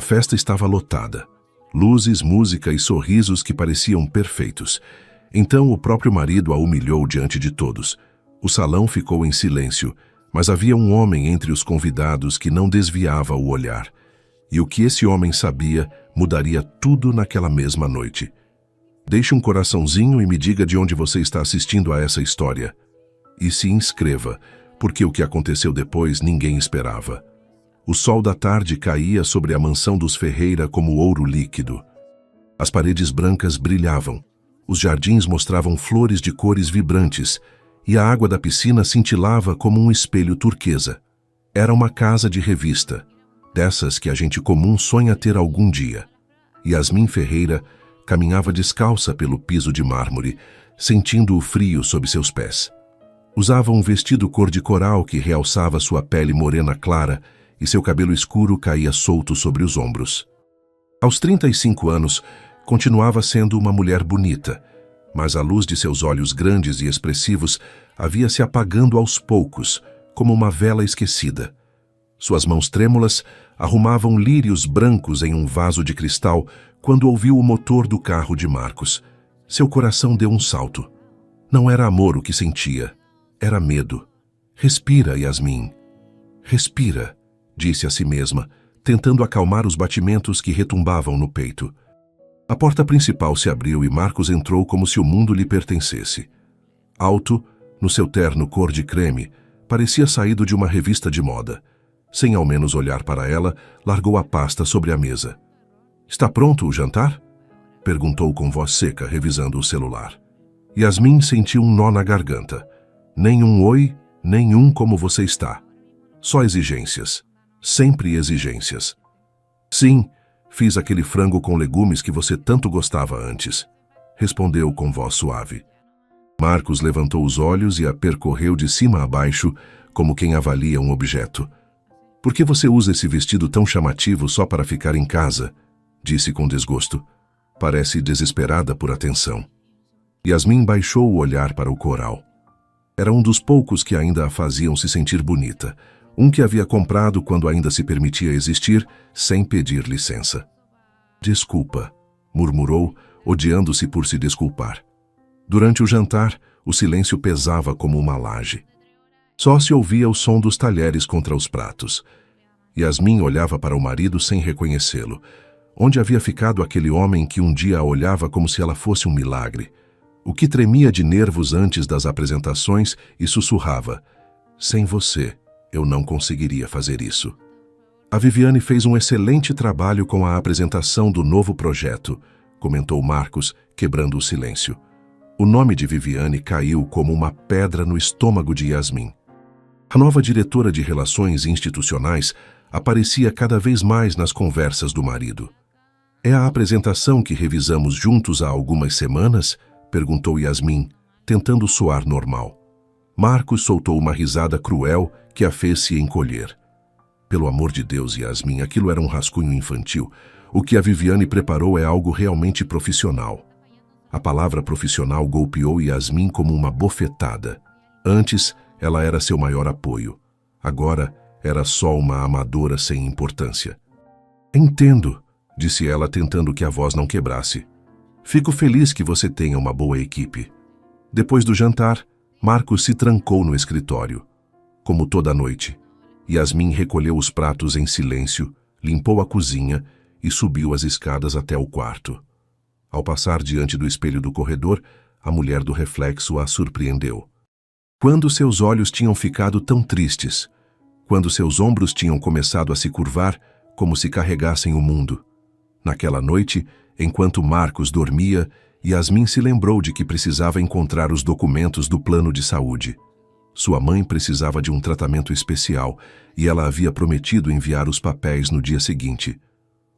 festa estava lotada. Luzes, música e sorrisos que pareciam perfeitos. Então o próprio marido a humilhou diante de todos. O salão ficou em silêncio, mas havia um homem entre os convidados que não desviava o olhar. E o que esse homem sabia mudaria tudo naquela mesma noite. Deixe um coraçãozinho e me diga de onde você está assistindo a essa história. E se inscreva, porque o que aconteceu depois ninguém esperava. O sol da tarde caía sobre a mansão dos Ferreira como ouro líquido. As paredes brancas brilhavam, os jardins mostravam flores de cores vibrantes e a água da piscina cintilava como um espelho turquesa. Era uma casa de revista, dessas que a gente comum sonha ter algum dia. Yasmin Ferreira caminhava descalça pelo piso de mármore, sentindo o frio sob seus pés. Usava um vestido cor de coral que realçava sua pele morena clara e seu cabelo escuro caía solto sobre os ombros. Aos 35 anos, continuava sendo uma mulher bonita, mas a luz de seus olhos grandes e expressivos havia se apagando aos poucos, como uma vela esquecida. Suas mãos trêmulas arrumavam lírios brancos em um vaso de cristal quando ouviu o motor do carro de Marcos. Seu coração deu um salto. Não era amor o que sentia, era medo. Respira, Yasmin. Respira, disse a si mesma, tentando acalmar os batimentos que retumbavam no peito. A porta principal se abriu e Marcos entrou como se o mundo lhe pertencesse. Alto, no seu terno cor de creme, parecia saído de uma revista de moda. Sem ao menos olhar para ela, largou a pasta sobre a mesa. "Está pronto o jantar?" perguntou com voz seca, revisando o celular. Yasmin sentiu um nó na garganta. Nem um oi, nem um como você está. Só exigências. Sempre exigências. "Sim, fiz aquele frango com legumes que você tanto gostava antes", respondeu com voz suave. Marcos levantou os olhos e a percorreu de cima a baixo, como quem avalia um objeto. "Por que você usa esse vestido tão chamativo só para ficar em casa?", disse com desgosto. Parece desesperada por atenção. Yasmin baixou o olhar para o coral. Era um dos poucos que ainda a faziam se sentir bonita. Um que havia comprado quando ainda se permitia existir, sem pedir licença. "Desculpa", murmurou, odiando-se por se desculpar. Durante o jantar, o silêncio pesava como uma laje. Só se ouvia o som dos talheres contra os pratos. Yasmin olhava para o marido sem reconhecê-lo. Onde havia ficado aquele homem que um dia a olhava como se ela fosse um milagre? O que tremia de nervos antes das apresentações e sussurrava: "Sem você, eu não conseguiria fazer isso." "A Viviane fez um excelente trabalho com a apresentação do novo projeto", comentou Marcos, quebrando o silêncio. O nome de Viviane caiu como uma pedra no estômago de Yasmin. A nova diretora de Relações Institucionais aparecia cada vez mais nas conversas do marido. "É a apresentação que revisamos juntos há algumas semanas?", perguntou Yasmin, tentando soar normal. Marcos soltou uma risada cruel que a fez se encolher. "Pelo amor de Deus, Yasmin, aquilo era um rascunho infantil. O que a Viviane preparou é algo realmente profissional." A palavra profissional golpeou Yasmin como uma bofetada. Antes, ela era seu maior apoio. Agora, era só uma amadora sem importância. "Entendo", disse ela, tentando que a voz não quebrasse. "Fico feliz que você tenha uma boa equipe." Depois do jantar, Marcos se trancou no escritório. Como toda noite, Yasmin recolheu os pratos em silêncio, limpou a cozinha e subiu as escadas até o quarto. Ao passar diante do espelho do corredor, a mulher do reflexo a surpreendeu. Quando seus olhos tinham ficado tão tristes, quando seus ombros tinham começado a se curvar como se carregassem o mundo. Naquela noite, enquanto Marcos dormia, Yasmin se lembrou de que precisava encontrar os documentos do plano de saúde. Sua mãe precisava de um tratamento especial e ela havia prometido enviar os papéis no dia seguinte.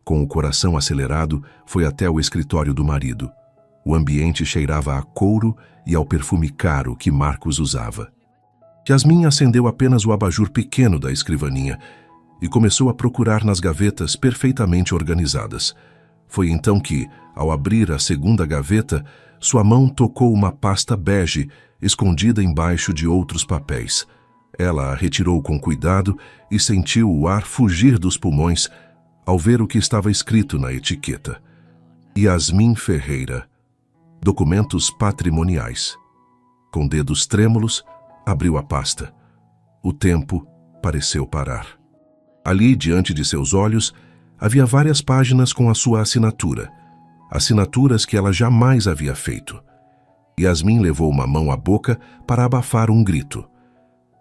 Com o coração acelerado, foi até o escritório do marido. O ambiente cheirava a couro e ao perfume caro que Marcos usava. Yasmin acendeu apenas o abajur pequeno da escrivaninha e começou a procurar nas gavetas perfeitamente organizadas. Foi então que, ao abrir a segunda gaveta, sua mão tocou uma pasta bege escondida embaixo de outros papéis. Ela a retirou com cuidado e sentiu o ar fugir dos pulmões ao ver o que estava escrito na etiqueta. Yasmin Ferreira. Documentos patrimoniais. Com dedos trêmulos, abriu a pasta. O tempo pareceu parar. Ali, diante de seus olhos, havia várias páginas com a sua assinatura. Assinaturas que ela jamais havia feito. Yasmin levou uma mão à boca para abafar um grito.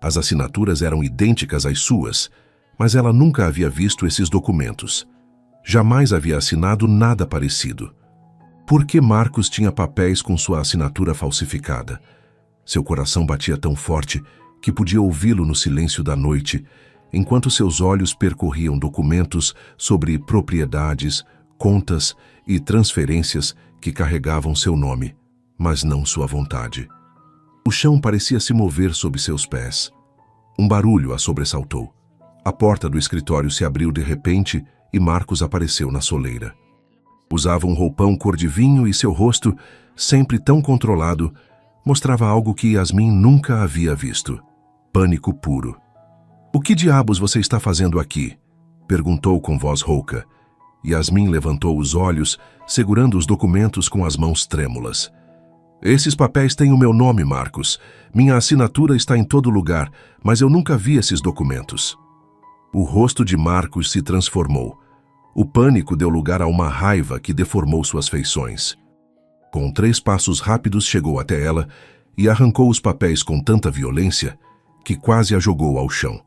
As assinaturas eram idênticas às suas, mas ela nunca havia visto esses documentos. Jamais havia assinado nada parecido. Por que Marcos tinha papéis com sua assinatura falsificada? Seu coração batia tão forte que podia ouvi-lo no silêncio da noite, enquanto seus olhos percorriam documentos sobre propriedades, contas e transferências que carregavam seu nome, mas não sua vontade. O chão parecia se mover sob seus pés. Um barulho a sobressaltou. A porta do escritório se abriu de repente e Marcos apareceu na soleira. Usava um roupão cor de vinho e seu rosto, sempre tão controlado, mostrava algo que Yasmin nunca havia visto. Pânico puro. "O que diabos você está fazendo aqui?" perguntou com voz rouca. Yasmin levantou os olhos, segurando os documentos com as mãos trêmulas. "Esses papéis têm o meu nome, Marcos. Minha assinatura está em todo lugar, mas eu nunca vi esses documentos." O rosto de Marcos se transformou. O pânico deu lugar a uma raiva que deformou suas feições. Com 3 passos rápidos chegou até ela e arrancou os papéis com tanta violência que quase a jogou ao chão.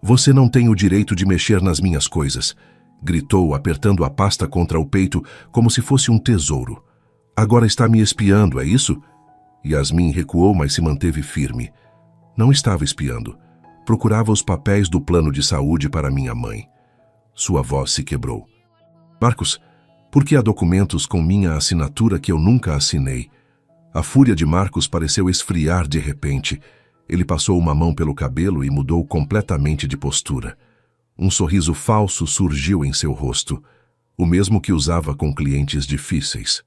"Você não tem o direito de mexer nas minhas coisas", gritou, apertando a pasta contra o peito como se fosse um tesouro. "Agora está me espiando, é isso?" Yasmin recuou, mas se manteve firme. Não estava espiando. Procurava os papéis do plano de saúde para minha mãe. Sua voz se quebrou. "Marcos, por que há documentos com minha assinatura que eu nunca assinei?" A fúria de Marcos pareceu esfriar de repente. Ele passou uma mão pelo cabelo e mudou completamente de postura. Um sorriso falso surgiu em seu rosto, o mesmo que usava com clientes difíceis.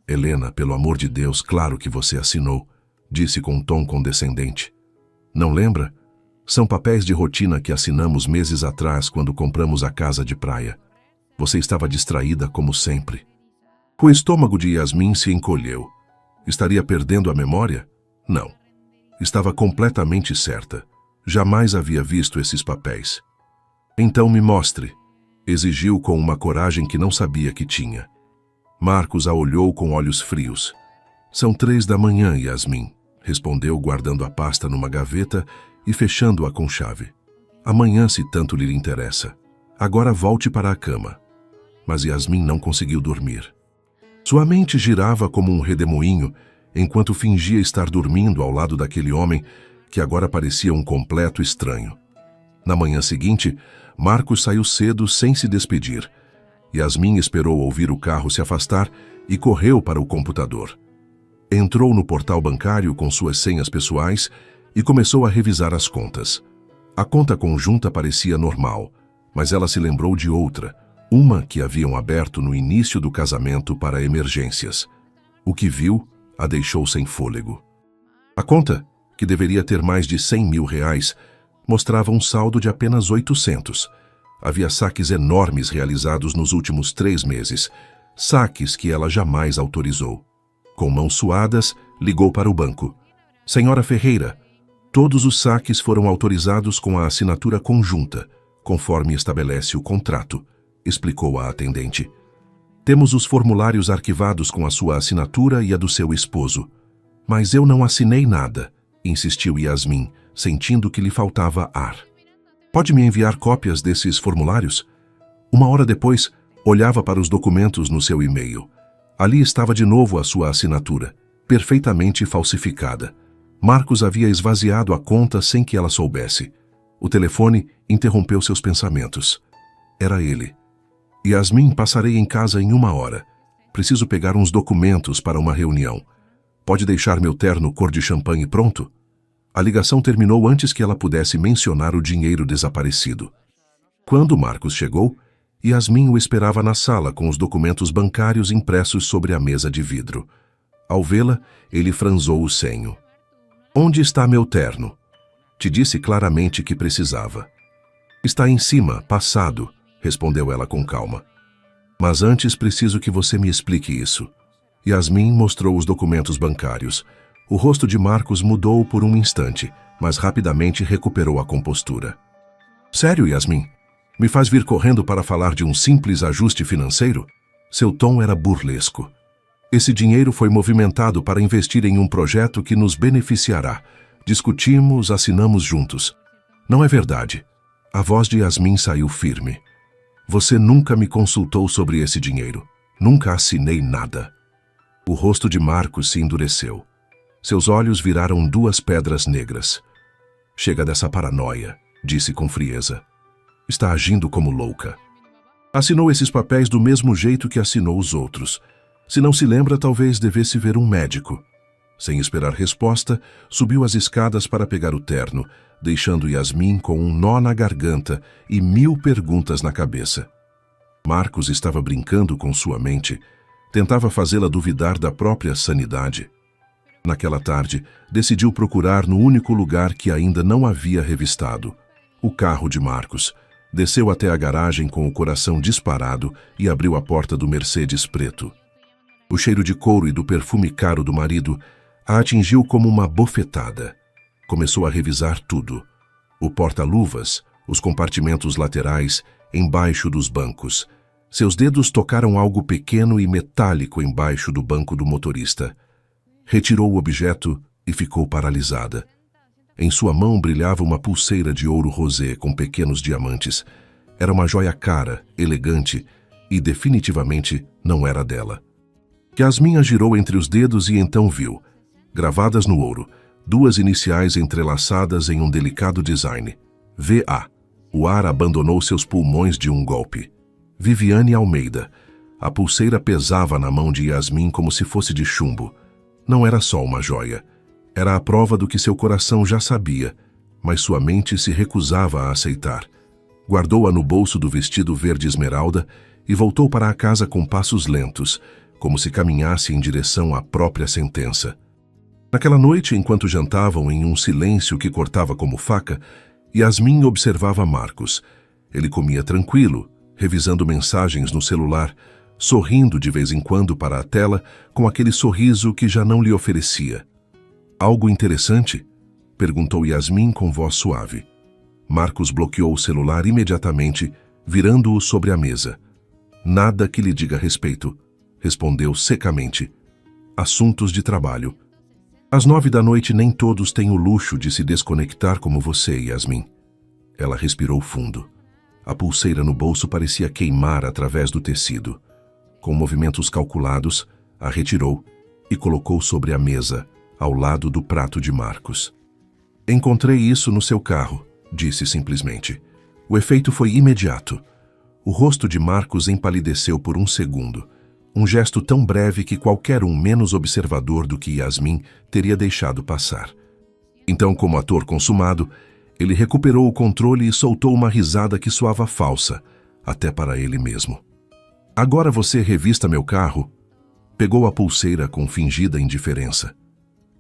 "Helena, pelo amor de Deus, claro que você assinou", disse com um tom condescendente. "Não lembra? São papéis de rotina que assinamos meses atrás quando compramos a casa de praia. Você estava distraída como sempre." O estômago de Yasmin se encolheu. Estaria perdendo a memória? Não. Estava completamente certa. Jamais havia visto esses papéis. "Então me mostre", exigiu com uma coragem que não sabia que tinha. Marcos a olhou com olhos frios. "São 3 da manhã, Yasmin", respondeu, guardando a pasta numa gaveta e fechando-a com chave. "Amanhã, se tanto lhe interessa. Agora volte para a cama." Mas Yasmin não conseguiu dormir. Sua mente girava como um redemoinho, enquanto fingia estar dormindo ao lado daquele homem que agora parecia um completo estranho. Na manhã seguinte, Marcos saiu cedo sem se despedir. Yasmin esperou ouvir o carro se afastar e correu para o computador. Entrou no portal bancário com suas senhas pessoais e começou a revisar as contas. A conta conjunta parecia normal, mas ela se lembrou de outra, uma que haviam aberto no início do casamento para emergências. O que viu a deixou sem fôlego. A conta, que deveria ter mais de R$100 mil, mostrava um saldo de apenas 800. Havia saques enormes realizados nos últimos 3 meses, saques que ela jamais autorizou. Com mãos suadas, ligou para o banco. "Senhora Ferreira, todos os saques foram autorizados com a assinatura conjunta, conforme estabelece o contrato", explicou a atendente. "Temos os formulários arquivados com a sua assinatura e a do seu esposo." "Mas eu não assinei nada", insistiu Yasmin, sentindo que lhe faltava ar. "Pode me enviar cópias desses formulários?" 1 hora depois, olhava para os documentos no seu e-mail. Ali estava de novo a sua assinatura, perfeitamente falsificada. Marcos havia esvaziado a conta sem que ela soubesse. O telefone interrompeu seus pensamentos. Era ele. "Yasmin, passarei em casa em 1 hora. Preciso pegar uns documentos para uma reunião. Pode deixar meu terno cor de champanhe pronto?" A ligação terminou antes que ela pudesse mencionar o dinheiro desaparecido. Quando Marcos chegou, Yasmin o esperava na sala com os documentos bancários impressos sobre a mesa de vidro. Ao vê-la, ele franzou o senho. "Onde está meu terno?" "Te disse claramente que precisava." "Está em cima, passado", respondeu ela com calma. Mas antes preciso que você me explique isso. Yasmin mostrou os documentos bancários. O rosto de Marcos mudou por um instante, mas rapidamente recuperou a compostura. Sério, Yasmin? Me faz vir correndo para falar de um simples ajuste financeiro? Seu tom era burlesco. Esse dinheiro foi movimentado para investir em um projeto que nos beneficiará. Discutimos, assinamos juntos. Não é verdade. A voz de Yasmin saiu firme. Você nunca me consultou sobre esse dinheiro. Nunca assinei nada. O rosto de Marcos se endureceu. Seus olhos viraram duas pedras negras. Chega dessa paranoia, disse com frieza. Está agindo como louca. Assinou esses papéis do mesmo jeito que assinou os outros. Se não se lembra, talvez devesse ver um médico. Sem esperar resposta, subiu as escadas para pegar o terno, deixando Yasmin com um nó na garganta e 1000 perguntas na cabeça. Marcos estava brincando com sua mente. Tentava fazê-la duvidar da própria sanidade. Naquela tarde, decidiu procurar no único lugar que ainda não havia revistado: o carro de Marcos. Desceu até a garagem com o coração disparado e abriu a porta do Mercedes preto. O cheiro de couro e do perfume caro do marido a atingiu como uma bofetada. Começou a revisar tudo: o porta-luvas, os compartimentos laterais, embaixo dos bancos. Seus dedos tocaram algo pequeno e metálico embaixo do banco do motorista. Retirou o objeto e ficou paralisada. Em sua mão brilhava uma pulseira de ouro rosé com pequenos diamantes. Era uma joia cara, elegante, e definitivamente não era dela. Yasmin a girou entre os dedos e então viu, gravadas no ouro, 2 iniciais entrelaçadas em um delicado design. V.A. O ar abandonou seus pulmões de um golpe. Viviane Almeida. A pulseira pesava na mão de Yasmin como se fosse de chumbo. Não era só uma joia. Era a prova do que seu coração já sabia, mas sua mente se recusava a aceitar. Guardou-a no bolso do vestido verde esmeralda e voltou para a casa com passos lentos, como se caminhasse em direção à própria sentença. Naquela noite, enquanto jantavam em um silêncio que cortava como faca, Yasmin observava Marcos. Ele comia tranquilo, revisando mensagens no celular, sorrindo de vez em quando para a tela com aquele sorriso que já não lhe oferecia. Algo interessante? Perguntou Yasmin com voz suave. Marcos bloqueou o celular imediatamente, virando-o sobre a mesa. Nada que lhe diga respeito, respondeu secamente. Assuntos de trabalho. Às 9 da noite nem todos têm o luxo de se desconectar como você, Yasmin. Ela respirou fundo. A pulseira no bolso parecia queimar através do tecido. Com movimentos calculados, a retirou e colocou sobre a mesa, ao lado do prato de Marcos. Encontrei isso no seu carro, disse simplesmente. O efeito foi imediato. O rosto de Marcos empalideceu por um segundo. Um gesto tão breve que qualquer um menos observador do que Yasmin teria deixado passar. Então, como ator consumado, ele recuperou o controle e soltou uma risada que soava falsa, até para ele mesmo. Agora você revista meu carro? Pegou a pulseira com fingida indiferença.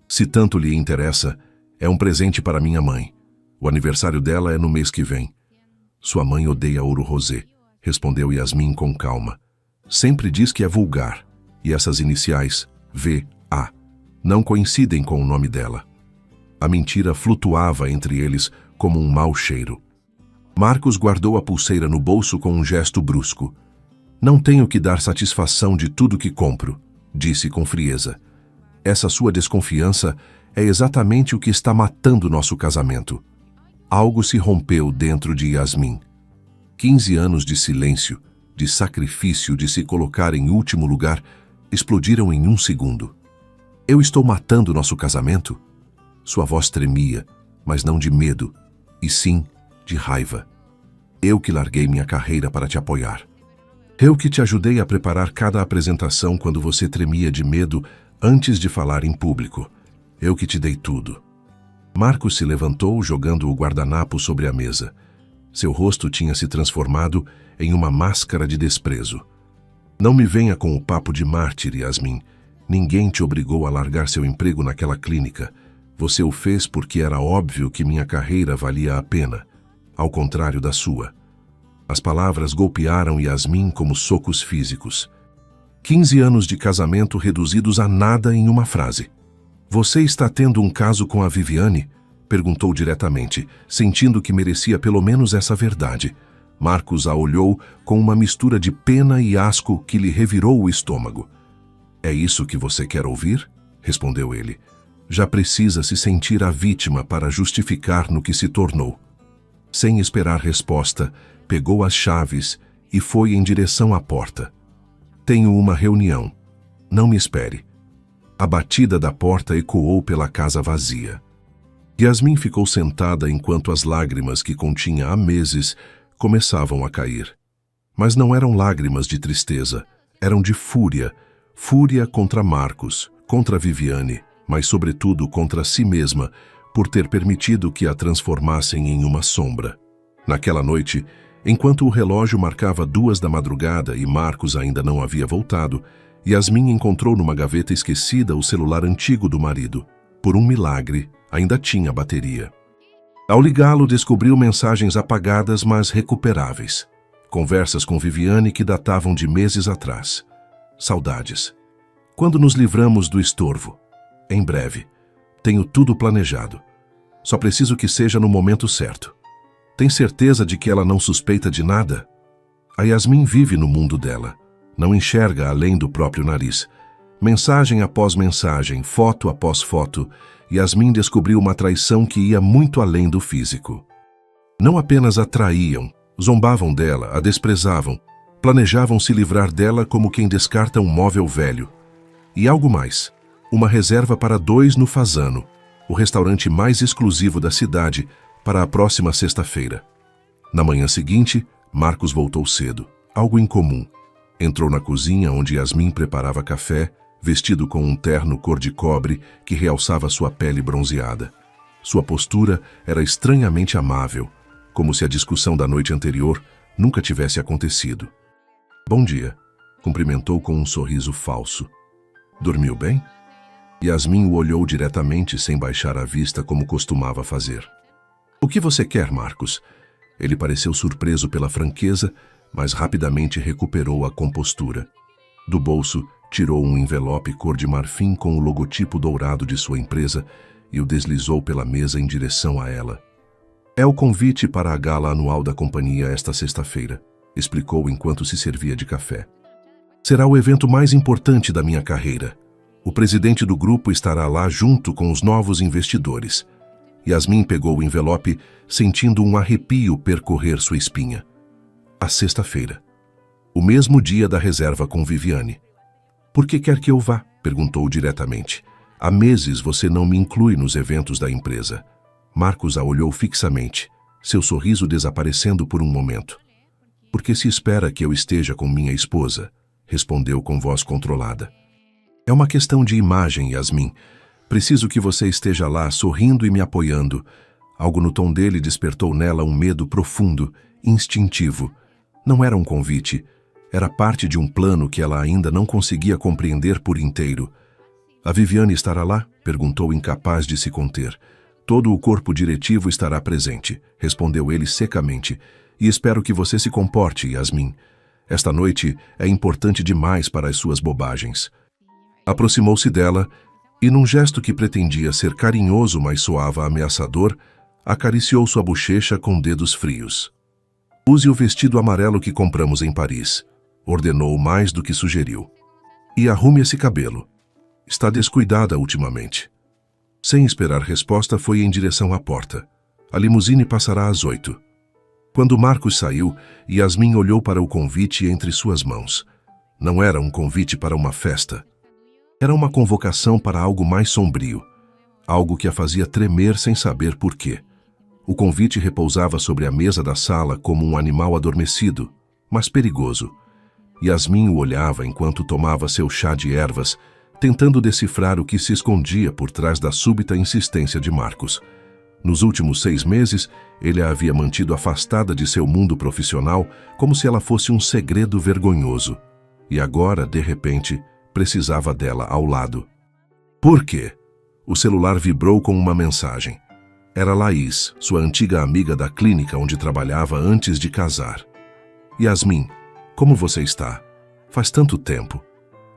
Se tanto lhe interessa, é um presente para minha mãe. O aniversário dela é no mês que vem. Sua mãe odeia ouro rosé, respondeu Yasmin com calma. Sempre diz que é vulgar, e essas iniciais, V.A., não coincidem com o nome dela. A mentira flutuava entre eles como um mau cheiro. Marcos guardou a pulseira no bolso com um gesto brusco. Não tenho que dar satisfação de tudo que compro, disse com frieza. Essa sua desconfiança é exatamente o que está matando nosso casamento. Algo se rompeu dentro de Yasmin. 15 anos de silêncio, de sacrifício, de se colocar em último lugar, explodiram em um segundo. Eu estou matando nosso casamento? Sua voz tremia, mas não de medo, e sim de raiva. Eu que larguei minha carreira para te apoiar. Eu que te ajudei a preparar cada apresentação quando você tremia de medo antes de falar em público. Eu que te dei tudo. Marcos se levantou, jogando o guardanapo sobre a mesa. Seu rosto tinha se transformado em uma máscara de desprezo. Não me venha com o papo de mártir, Yasmin. Ninguém te obrigou a largar seu emprego naquela clínica. Você o fez porque era óbvio que minha carreira valia a pena, ao contrário da sua. As palavras golpearam Yasmin como socos físicos. 15 anos de casamento reduzidos a nada em uma frase. Você está tendo um caso com a Viviane? Perguntou diretamente, sentindo que merecia pelo menos essa verdade. Marcos a olhou com uma mistura de pena e asco que lhe revirou o estômago. É isso que você quer ouvir? Respondeu ele. Já precisa se sentir a vítima para justificar no que se tornou. Sem esperar resposta, pegou as chaves e foi em direção à porta. Tenho uma reunião. Não me espere. A batida da porta ecoou pela casa vazia. Yasmin ficou sentada enquanto as lágrimas que continha há meses começavam a cair. Mas não eram lágrimas de tristeza, eram de fúria. Fúria contra Marcos, contra Viviane, mas sobretudo contra si mesma, por ter permitido que a transformassem em uma sombra. Naquela noite, enquanto o relógio marcava 2 da madrugada e Marcos ainda não havia voltado, Yasmin encontrou numa gaveta esquecida o celular antigo do marido. Por um milagre, ainda tinha bateria. Ao ligá-lo, descobriu mensagens apagadas, mas recuperáveis. Conversas com Viviane que datavam de meses atrás. Saudades. Quando nos livramos do estorvo? Em breve. Tenho tudo planejado. Só preciso que seja no momento certo. Tem certeza de que ela não suspeita de nada? A Yasmin vive no mundo dela. Não enxerga além do próprio nariz. Mensagem após mensagem, foto após foto, Yasmin descobriu uma traição que ia muito além do físico. Não apenas a traíam, zombavam dela, a desprezavam, planejavam se livrar dela como quem descarta um móvel velho. E algo mais, uma reserva para 2 no Fasano, o restaurante mais exclusivo da cidade, para a próxima sexta-feira. Na manhã seguinte, Marcos voltou cedo, algo incomum. Entrou na cozinha onde Yasmin preparava café, vestido com um terno cor de cobre que realçava sua pele bronzeada. Sua postura era estranhamente amável, como se a discussão da noite anterior nunca tivesse acontecido. Bom dia, cumprimentou com um sorriso falso. Dormiu bem? Yasmin o olhou diretamente sem baixar a vista como costumava fazer. O que você quer, Marcos? Ele pareceu surpreso pela franqueza, mas rapidamente recuperou a compostura. Do bolso, tirou um envelope cor de marfim com o logotipo dourado de sua empresa e o deslizou pela mesa em direção a ela. É o convite para a gala anual da companhia esta sexta-feira, explicou enquanto se servia de café. Será o evento mais importante da minha carreira. O presidente do grupo estará lá junto com os novos investidores. Yasmin pegou o envelope, sentindo um arrepio percorrer sua espinha. A sexta-feira. O mesmo dia da reserva com Viviane. Por que quer que eu vá? Perguntou diretamente. Há meses você não me inclui nos eventos da empresa. Marcos a olhou fixamente, seu sorriso desaparecendo por um momento. Porque se espera que eu esteja com minha esposa? Respondeu com voz controlada. É uma questão de imagem, Yasmin. Preciso que você esteja lá sorrindo e me apoiando. Algo no tom dele despertou nela um medo profundo, instintivo. Não era um convite. Era parte de um plano que ela ainda não conseguia compreender por inteiro. A Viviane estará lá? Perguntou, incapaz de se conter. Todo o corpo diretivo estará presente, respondeu ele secamente. E espero que você se comporte, Yasmin. Esta noite é importante demais para as suas bobagens. Aproximou-se dela e, num gesto que pretendia ser carinhoso, mas soava ameaçador, acariciou sua bochecha com dedos frios. Use o vestido amarelo que compramos em Paris, ordenou mais do que sugeriu. E arrume esse cabelo. Está descuidada ultimamente. Sem esperar resposta, foi em direção à porta. A limusine passará às 8. Quando Marcos saiu, Yasmin olhou para o convite entre suas mãos. Não era um convite para uma festa. Era uma convocação para algo mais sombrio, algo que a fazia tremer sem saber por quê. O convite repousava sobre a mesa da sala como um animal adormecido, mas perigoso. Yasmin o olhava enquanto tomava seu chá de ervas, tentando decifrar o que se escondia por trás da súbita insistência de Marcos. Nos últimos 6 meses, ele a havia mantido afastada de seu mundo profissional como se ela fosse um segredo vergonhoso. E agora, de repente, precisava dela ao lado. Por quê? O celular vibrou com uma mensagem. Era Laís, sua antiga amiga da clínica onde trabalhava antes de casar. Yasmin, como você está? Faz tanto tempo.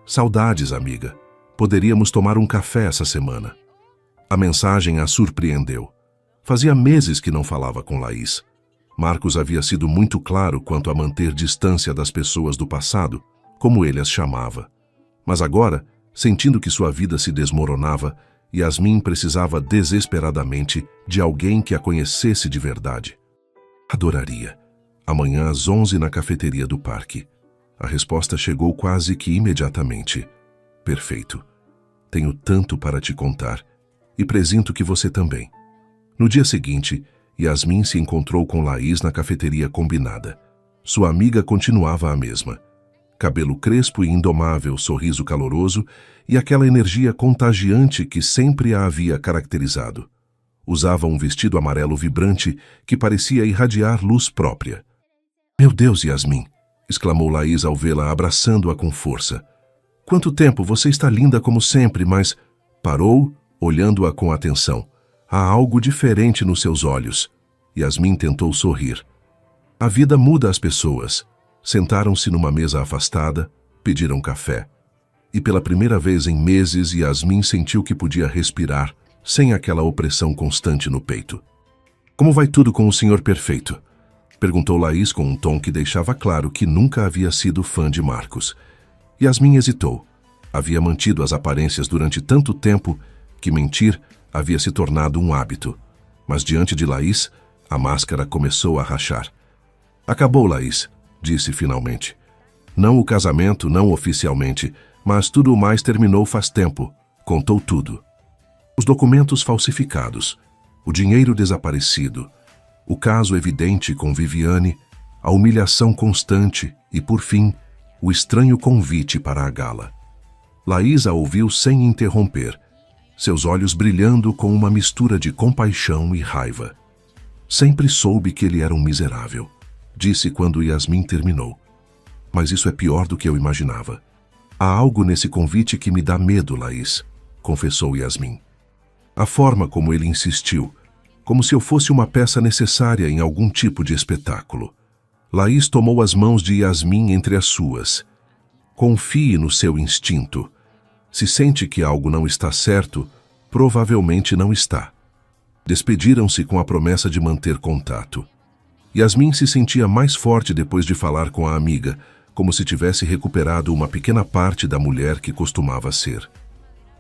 Saudades, amiga. Poderíamos tomar um café essa semana. A mensagem a surpreendeu. Fazia meses que não falava com Laís. Marcos havia sido muito claro quanto a manter distância das pessoas do passado, como ele as chamava. Mas agora, sentindo que sua vida se desmoronava, Yasmin precisava desesperadamente de alguém que a conhecesse de verdade. Adoraria. Amanhã às 11 na cafeteria do parque. A resposta chegou quase que imediatamente. Perfeito. Tenho tanto para te contar e presinto que você também. No dia seguinte, Yasmin se encontrou com Laís na cafeteria combinada. Sua amiga continuava a mesma. Cabelo crespo e indomável, sorriso caloroso e aquela energia contagiante que sempre a havia caracterizado. Usava um vestido amarelo vibrante que parecia irradiar luz própria. "Meu Deus, Yasmin!" exclamou Laís ao vê-la abraçando-a com força. "Quanto tempo, você está linda como sempre, mas..." Parou, olhando-a com atenção. Há algo diferente nos seus olhos. Yasmin tentou sorrir. A vida muda as pessoas. Sentaram-se numa mesa afastada, pediram café. E pela primeira vez em meses, Yasmin sentiu que podia respirar, sem aquela opressão constante no peito. "Como vai tudo com o senhor perfeito?" perguntou Laís com um tom que deixava claro que nunca havia sido fã de Marcos. Yasmin hesitou. Havia mantido as aparências durante tanto tempo que mentir havia se tornado um hábito. Mas diante de Laís, a máscara começou a rachar. "Acabou, Laís", disse finalmente. "Não o casamento, não oficialmente, mas tudo o mais terminou faz tempo." Contou tudo. Os documentos falsificados, o dinheiro desaparecido, o caso evidente com Viviane, a humilhação constante e, por fim, o estranho convite para a gala. Laís a ouviu sem interromper, seus olhos brilhando com uma mistura de compaixão e raiva. "Sempre soube que ele era um miserável", disse quando Yasmin terminou. "Mas isso é pior do que eu imaginava. Há algo nesse convite que me dá medo, Laís", confessou Yasmin. "A forma como ele insistiu, como se eu fosse uma peça necessária em algum tipo de espetáculo." Laís tomou as mãos de Yasmin entre as suas. "Confie no seu instinto. Se sente que algo não está certo, provavelmente não está." Despediram-se com a promessa de manter contato. Yasmin se sentia mais forte depois de falar com a amiga, como se tivesse recuperado uma pequena parte da mulher que costumava ser.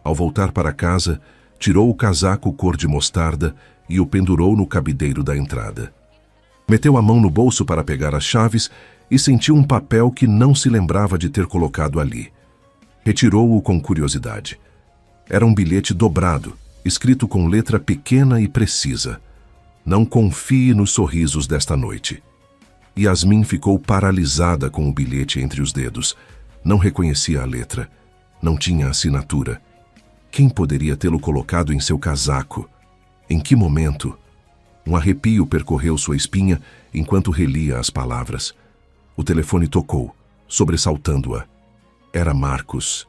Ao voltar para casa, tirou o casaco cor de mostarda e o pendurou no cabideiro da entrada. Meteu a mão no bolso para pegar as chaves e sentiu um papel que não se lembrava de ter colocado ali. Retirou-o com curiosidade. Era um bilhete dobrado, escrito com letra pequena e precisa. "Não confie nos sorrisos desta noite." Yasmin ficou paralisada com o bilhete entre os dedos. Não reconhecia a letra. Não tinha assinatura. Quem poderia tê-lo colocado em seu casaco? Em que momento? Um arrepio percorreu sua espinha enquanto relia as palavras. O telefone tocou, sobressaltando-a. Era Marcos.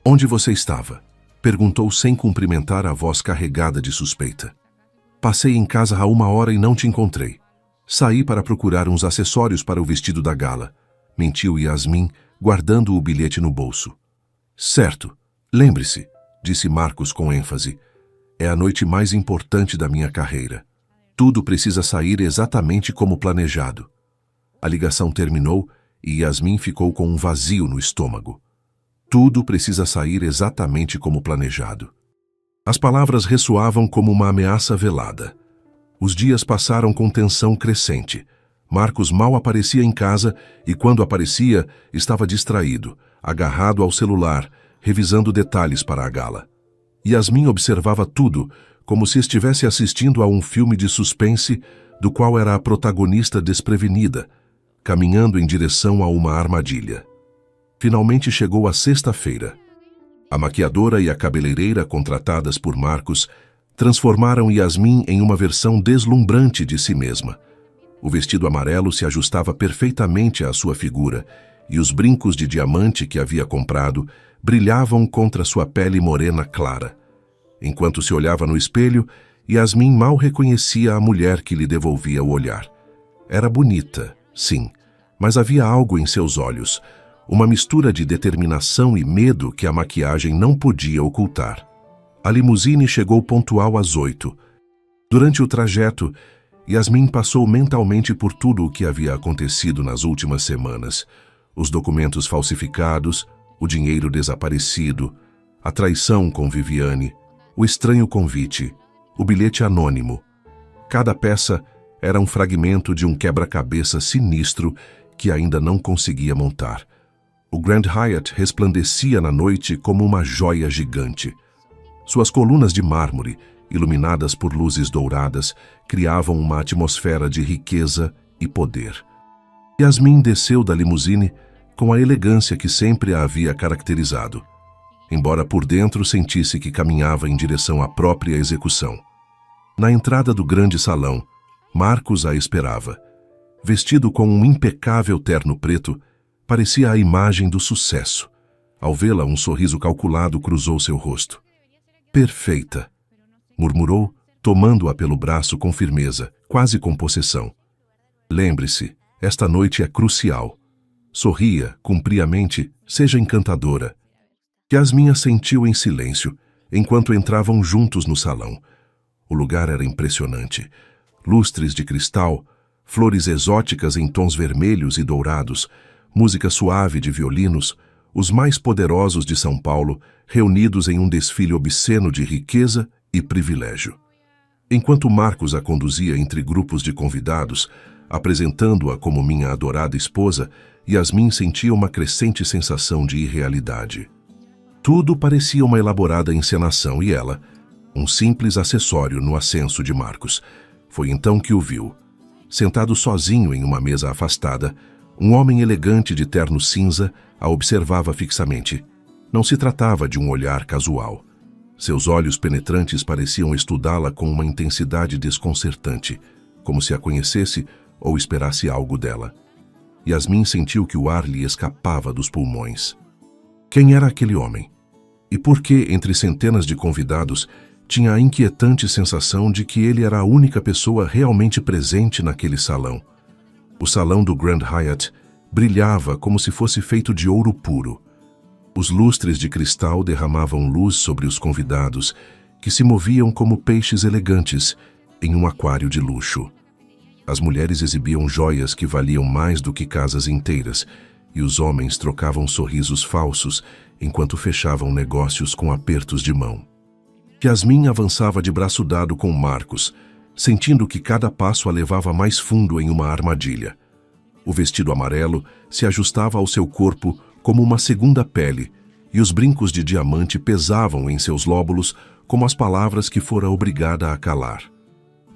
"Onde você estava?" perguntou sem cumprimentar a voz carregada de suspeita. "Passei em casa há 1 hora e não te encontrei. Saí para procurar uns acessórios para o vestido da gala", mentiu Yasmin, guardando o bilhete no bolso. "Certo. Lembre-se", disse Marcos com ênfase. "É a noite mais importante da minha carreira. Tudo precisa sair exatamente como planejado." A ligação terminou e Yasmin ficou com um vazio no estômago. Tudo precisa sair exatamente como planejado. As palavras ressoavam como uma ameaça velada. Os dias passaram com tensão crescente. Marcos mal aparecia em casa e, quando aparecia, estava distraído, agarrado ao celular, revisando detalhes para a gala. Yasmin observava tudo, como se estivesse assistindo a um filme de suspense do qual era a protagonista desprevenida, caminhando em direção a uma armadilha. Finalmente chegou a sexta-feira. A maquiadora e a cabeleireira contratadas por Marcos transformaram Yasmin em uma versão deslumbrante de si mesma. O vestido amarelo se ajustava perfeitamente à sua figura e os brincos de diamante que havia comprado brilhavam contra sua pele morena clara. Enquanto se olhava no espelho, Yasmin mal reconhecia a mulher que lhe devolvia o olhar. Era bonita, sim, Mas havia algo em seus olhos, uma mistura de determinação e medo que a maquiagem não podia ocultar. A limusine chegou pontual às 8. Durante o trajeto, Yasmin passou mentalmente por tudo o que havia acontecido nas últimas semanas. Os documentos falsificados, o dinheiro desaparecido, a traição com Viviane, o estranho convite, o bilhete anônimo. Cada peça era um fragmento de um quebra-cabeça sinistro que ainda não conseguia montar. O Grand Hyatt resplandecia na noite como uma joia gigante. Suas colunas de mármore, iluminadas por luzes douradas, criavam uma atmosfera de riqueza e poder. Yasmin desceu da limusine com a elegância que sempre a havia caracterizado, embora por dentro sentisse que caminhava em direção à própria execução. Na entrada do grande salão, Marcos a esperava. Vestido com um impecável terno preto, parecia a imagem do sucesso. Ao vê-la, um sorriso calculado cruzou seu rosto. Perfeita, murmurou, tomando-a pelo braço com firmeza, quase com possessão. Lembre-se, esta noite é crucial. Sorria, cumpria a mente, seja encantadora. Yasmin assentiu em silêncio, enquanto entravam juntos no salão. O lugar era impressionante. Lustres de cristal, flores exóticas em tons vermelhos e dourados, música suave de violinos, os mais poderosos de São Paulo, reunidos em um desfile obsceno de riqueza e privilégio. Enquanto Marcos a conduzia entre grupos de convidados, apresentando-a como minha adorada esposa, Yasmin sentia uma crescente sensação de irrealidade. Tudo parecia uma elaborada encenação e ela, um simples acessório no ascenso de Marcos. Foi então que o viu. Sentado sozinho em uma mesa afastada, um homem elegante de terno cinza a observava fixamente. Não se tratava de um olhar casual. Seus olhos penetrantes pareciam estudá-la com uma intensidade desconcertante, como se a conhecesse ou esperasse algo dela. Yasmin sentiu que o ar lhe escapava dos pulmões. Quem era aquele homem? E por que, entre centenas de convidados, tinha a inquietante sensação de que ele era a única pessoa realmente presente naquele salão? O salão do Grand Hyatt brilhava como se fosse feito de ouro puro. Os lustres de cristal derramavam luz sobre os convidados, que se moviam como peixes elegantes em um aquário de luxo. As mulheres exibiam joias que valiam mais do que casas inteiras, e os homens trocavam sorrisos falsos enquanto fechavam negócios com apertos de mão. Yasmin avançava de braço dado com Marcos, sentindo que cada passo a levava mais fundo em uma armadilha. O vestido amarelo se ajustava ao seu corpo como uma segunda pele, e os brincos de diamante pesavam em seus lóbulos como as palavras que fora obrigada a calar.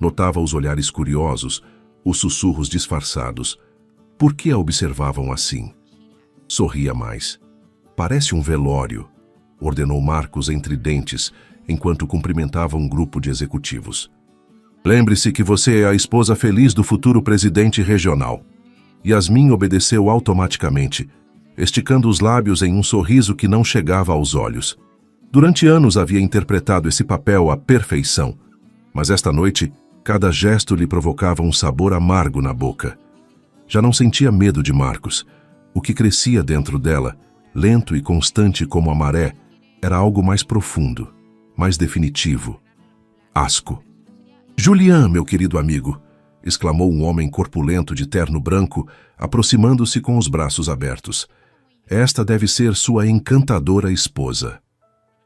Notava os olhares curiosos, os sussurros disfarçados. Por que a observavam assim? Sorria mais. Parece um velório, ordenou Marcos entre dentes, enquanto cumprimentava um grupo de executivos. Lembre-se que você é a esposa feliz do futuro presidente regional. Yasmin obedeceu automaticamente, esticando os lábios em um sorriso que não chegava aos olhos. Durante anos havia interpretado esse papel à perfeição, mas esta noite, cada gesto lhe provocava um sabor amargo na boca. Já não sentia medo de Marcos. O que crescia dentro dela, lento e constante como a maré, era algo mais profundo, mais definitivo. Asco. Julian, meu querido amigo, exclamou um homem corpulento de terno branco, aproximando-se com os braços abertos. Esta deve ser sua encantadora esposa.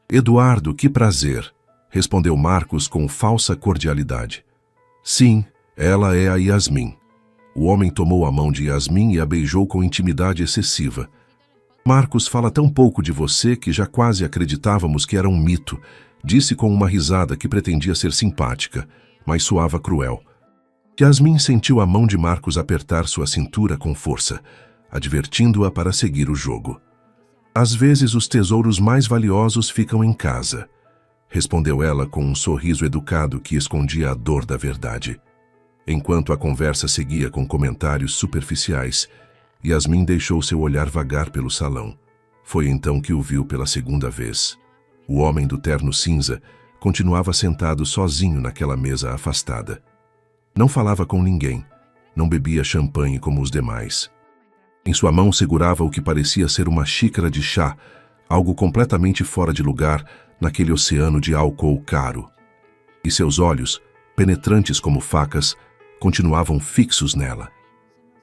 Eduardo, que prazer, respondeu Marcos com falsa cordialidade. Sim, ela é a Yasmin. O homem tomou a mão de Yasmin e a beijou com intimidade excessiva. Marcos fala tão pouco de você que já quase acreditávamos que era um mito, disse com uma risada que pretendia ser simpática, mas soava cruel. Yasmin sentiu a mão de Marcos apertar sua cintura com força, advertindo-a para seguir o jogo. Às vezes os tesouros mais valiosos ficam em casa, respondeu ela com um sorriso educado que escondia a dor da verdade. Enquanto a conversa seguia com comentários superficiais, Yasmin deixou seu olhar vagar pelo salão. Foi então que o viu pela segunda vez. O homem do terno cinza continuava sentado sozinho naquela mesa afastada. Não falava com ninguém, não bebia champanhe como os demais. Em sua mão segurava o que parecia ser uma xícara de chá, algo completamente fora de lugar naquele oceano de álcool caro. E seus olhos, penetrantes como facas, continuavam fixos nela.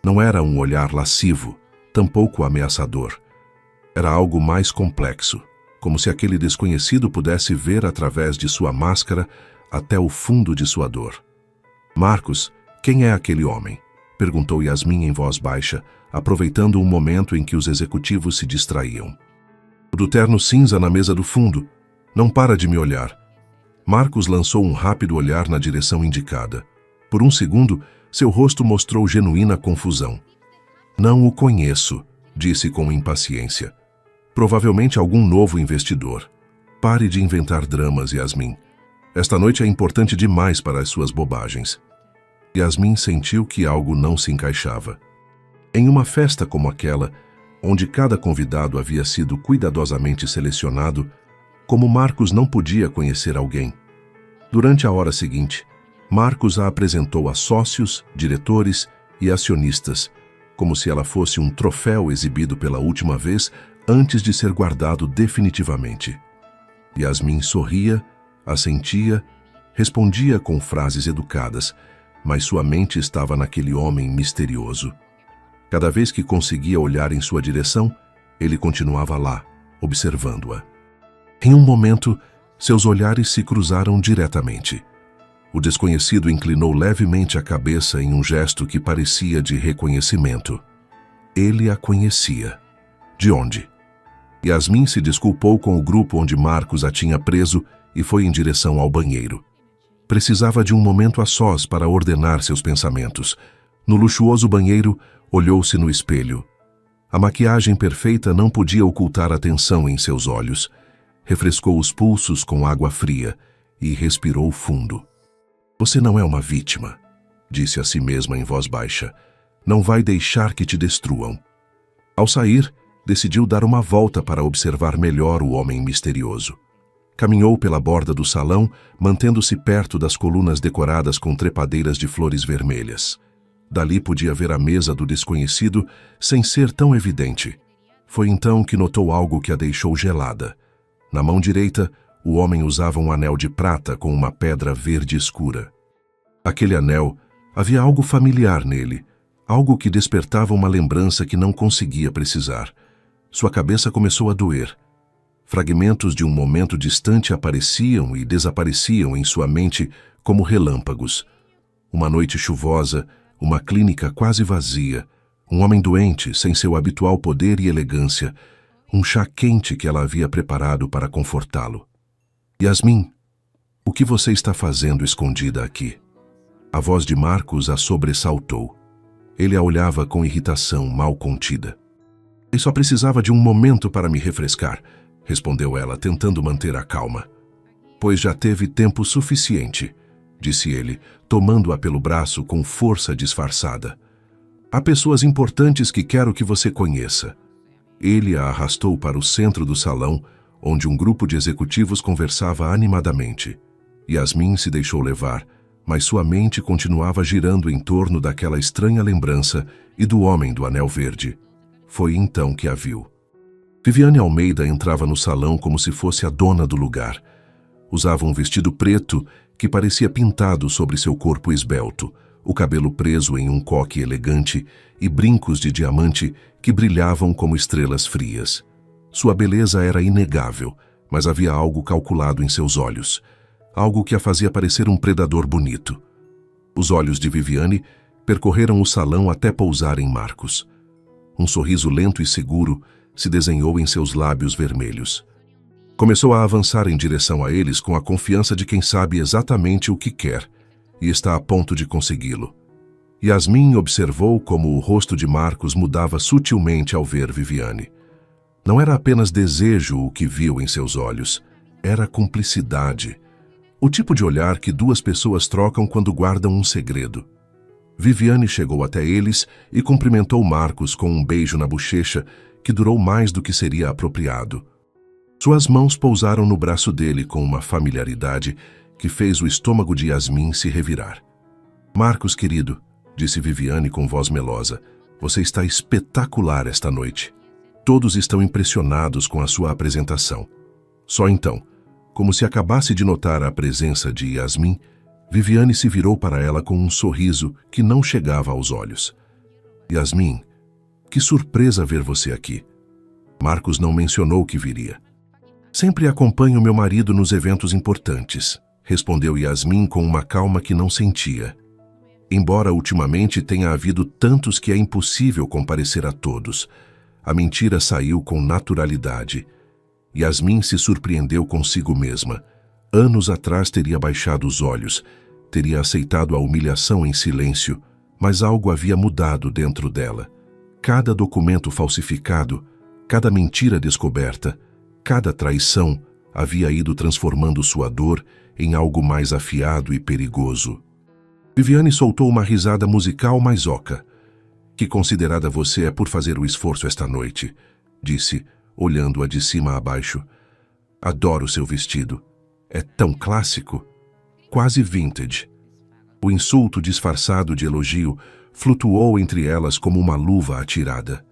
Não era um olhar lascivo, tampouco ameaçador. Era algo mais complexo, como se aquele desconhecido pudesse ver através de sua máscara até o fundo de sua dor. Marcos, quem é aquele homem? Perguntou Yasmin em voz baixa, aproveitando um momento em que os executivos se distraíam. O do terno cinza na mesa do fundo. Não para de me olhar. Marcos lançou um rápido olhar na direção indicada. Por um segundo, seu rosto mostrou genuína confusão. Não o conheço, disse com impaciência. Provavelmente algum novo investidor. Pare de inventar dramas, Yasmin. Esta noite é importante demais para as suas bobagens. Yasmin sentiu que algo não se encaixava. Em uma festa como aquela, onde cada convidado havia sido cuidadosamente selecionado, como Marcos não podia conhecer alguém. Durante a hora seguinte, Marcos a apresentou a sócios, diretores e acionistas, como se ela fosse um troféu exibido pela última vez antes de ser guardado definitivamente. Yasmin sorria, assentia, respondia com frases educadas, mas sua mente estava naquele homem misterioso. Cada vez que conseguia olhar em sua direção, ele continuava lá, observando-a. Em um momento, seus olhares se cruzaram diretamente. O desconhecido inclinou levemente a cabeça em um gesto que parecia de reconhecimento. Ele a conhecia. De onde? Yasmin se desculpou com o grupo onde Marcos a tinha preso e foi em direção ao banheiro. Precisava de um momento a sós para ordenar seus pensamentos. No luxuoso banheiro, olhou-se no espelho. A maquiagem perfeita não podia ocultar a tensão em seus olhos. Refrescou os pulsos com água fria e respirou fundo. Você não é uma vítima, disse a si mesma em voz baixa. Não vai deixar que te destruam. Ao sair, decidiu dar uma volta para observar melhor o homem misterioso. Caminhou pela borda do salão, mantendo-se perto das colunas decoradas com trepadeiras de flores vermelhas. Dali podia ver a mesa do desconhecido sem ser tão evidente. Foi então que notou algo que a deixou gelada. Na mão direita, o homem usava um anel de prata com uma pedra verde escura. Aquele anel, havia algo familiar nele, algo que despertava uma lembrança que não conseguia precisar. Sua cabeça começou a doer. Fragmentos de um momento distante apareciam e desapareciam em sua mente como relâmpagos. Uma noite chuvosa, uma clínica quase vazia, um homem doente sem seu habitual poder e elegância, um chá quente que ela havia preparado para confortá-lo. Yasmin, o que você está fazendo escondida aqui? A voz de Marcos a sobressaltou. Ele a olhava com irritação mal contida. Eu só precisava de um momento para me refrescar, respondeu ela, tentando manter a calma. Pois já teve tempo suficiente, disse ele, tomando-a pelo braço com força disfarçada. Há pessoas importantes que quero que você conheça. Ele a arrastou para o centro do salão, onde um grupo de executivos conversava animadamente. Yasmin se deixou levar, mas sua mente continuava girando em torno daquela estranha lembrança e do homem do anel verde. Foi então que a viu. Viviane Almeida entrava no salão como se fosse a dona do lugar. Usava um vestido preto que parecia pintado sobre seu corpo esbelto, o cabelo preso em um coque elegante e brincos de diamante que brilhavam como estrelas frias. Sua beleza era inegável, mas havia algo calculado em seus olhos, algo que a fazia parecer um predador bonito. Os olhos de Viviane percorreram o salão até pousar em Marcos. Um sorriso lento e seguro se desenhou em seus lábios vermelhos. Começou a avançar em direção a eles com a confiança de quem sabe exatamente o que quer e está a ponto de consegui-lo. Yasmin observou como o rosto de Marcos mudava sutilmente ao ver Viviane. Não era apenas desejo o que viu em seus olhos, era cumplicidade. O tipo de olhar que duas pessoas trocam quando guardam um segredo. Viviane chegou até eles e cumprimentou Marcos com um beijo na bochecha que durou mais do que seria apropriado. Suas mãos pousaram no braço dele com uma familiaridade que fez o estômago de Yasmin se revirar. Marcos, querido, disse Viviane com voz melosa, Você está espetacular esta noite. Todos estão impressionados com a sua apresentação. Só então, como se acabasse de notar a presença de Yasmin, Viviane se virou para ela com um sorriso que não chegava aos olhos. Yasmin, que surpresa ver você aqui. Marcos não mencionou que viria. Sempre acompanho meu marido nos eventos importantes, respondeu Yasmin com uma calma que não sentia. Embora ultimamente tenha havido tantos que é impossível comparecer a todos, a mentira saiu com naturalidade. Yasmin se surpreendeu consigo mesma. Anos atrás teria baixado os olhos, teria aceitado a humilhação em silêncio, mas algo havia mudado dentro dela. Cada documento falsificado, cada mentira descoberta, cada traição havia ido transformando sua dor em algo mais afiado e perigoso. Viviane soltou uma risada musical mais oca. Que considerada você é por fazer o esforço esta noite, disse, olhando-a de cima a baixo. Adoro seu vestido. É tão clássico, quase vintage. O insulto disfarçado de elogio flutuou entre elas como uma luva atirada.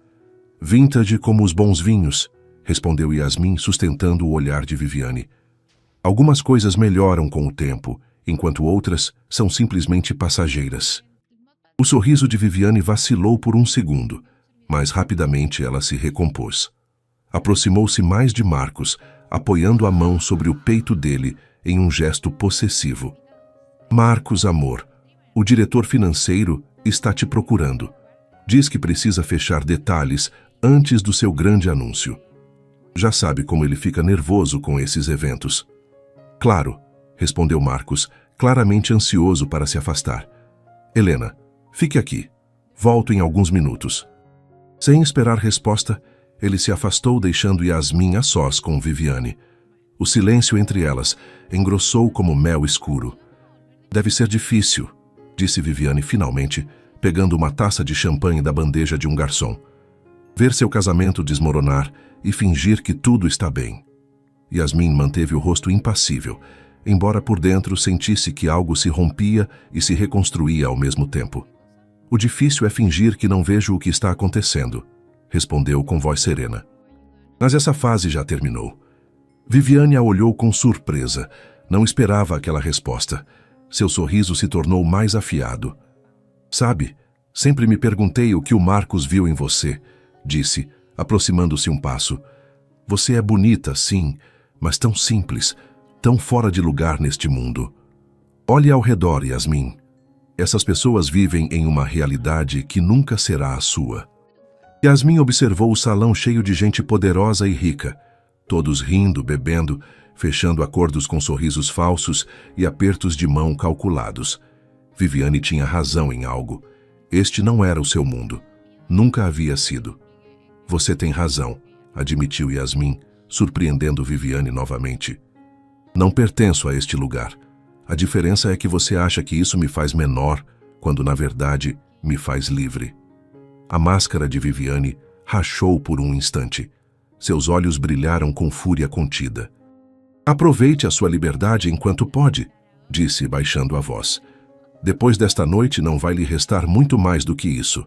Vintage como os bons vinhos, respondeu Yasmin, sustentando o olhar de Viviane. Algumas coisas melhoram com o tempo, enquanto outras são simplesmente passageiras. O sorriso de Viviane vacilou por um segundo, mas rapidamente ela se recompôs. Aproximou-se mais de Marcos, apoiando a mão sobre o peito dele em um gesto possessivo. Marcos, amor, o diretor financeiro está te procurando. Diz que precisa fechar detalhes antes do seu grande anúncio. Já sabe como ele fica nervoso com esses eventos. Claro, respondeu Marcos, claramente ansioso para se afastar. Helena, fique aqui. Volto em alguns minutos. Sem esperar resposta, ele se afastou, deixando Yasmin a sós com Viviane. O silêncio entre elas engrossou como mel escuro. Deve ser difícil, disse Viviane finalmente, pegando uma taça de champanhe da bandeja de um garçom. Ver seu casamento desmoronar e fingir que tudo está bem. Yasmin manteve o rosto impassível, embora por dentro sentisse que algo se rompia e se reconstruía ao mesmo tempo. O difícil é fingir que não vejo o que está acontecendo, respondeu com voz serena. Mas essa fase já terminou. Viviane a olhou com surpresa. Não esperava aquela resposta. Seu sorriso se tornou mais afiado. Sabe, sempre me perguntei o que o Marcos viu em você, disse, aproximando-se um passo. Você é bonita, sim, mas tão simples, tão fora de lugar neste mundo. Olhe ao redor, Yasmin. Essas pessoas vivem em uma realidade que nunca será a sua. Yasmin observou o salão cheio de gente poderosa e rica, todos rindo, bebendo, fechando acordos com sorrisos falsos e apertos de mão calculados. Viviane tinha razão em algo. Este não era o seu mundo. Nunca havia sido. Você tem razão, admitiu Yasmin, surpreendendo Viviane novamente. Não pertenço a este lugar. A diferença é que você acha que isso me faz menor, quando na verdade me faz livre. A máscara de Viviane rachou por um instante. Seus olhos brilharam com fúria contida. Aproveite a sua liberdade enquanto pode, disse, baixando a voz. Depois desta noite não vai lhe restar muito mais do que isso.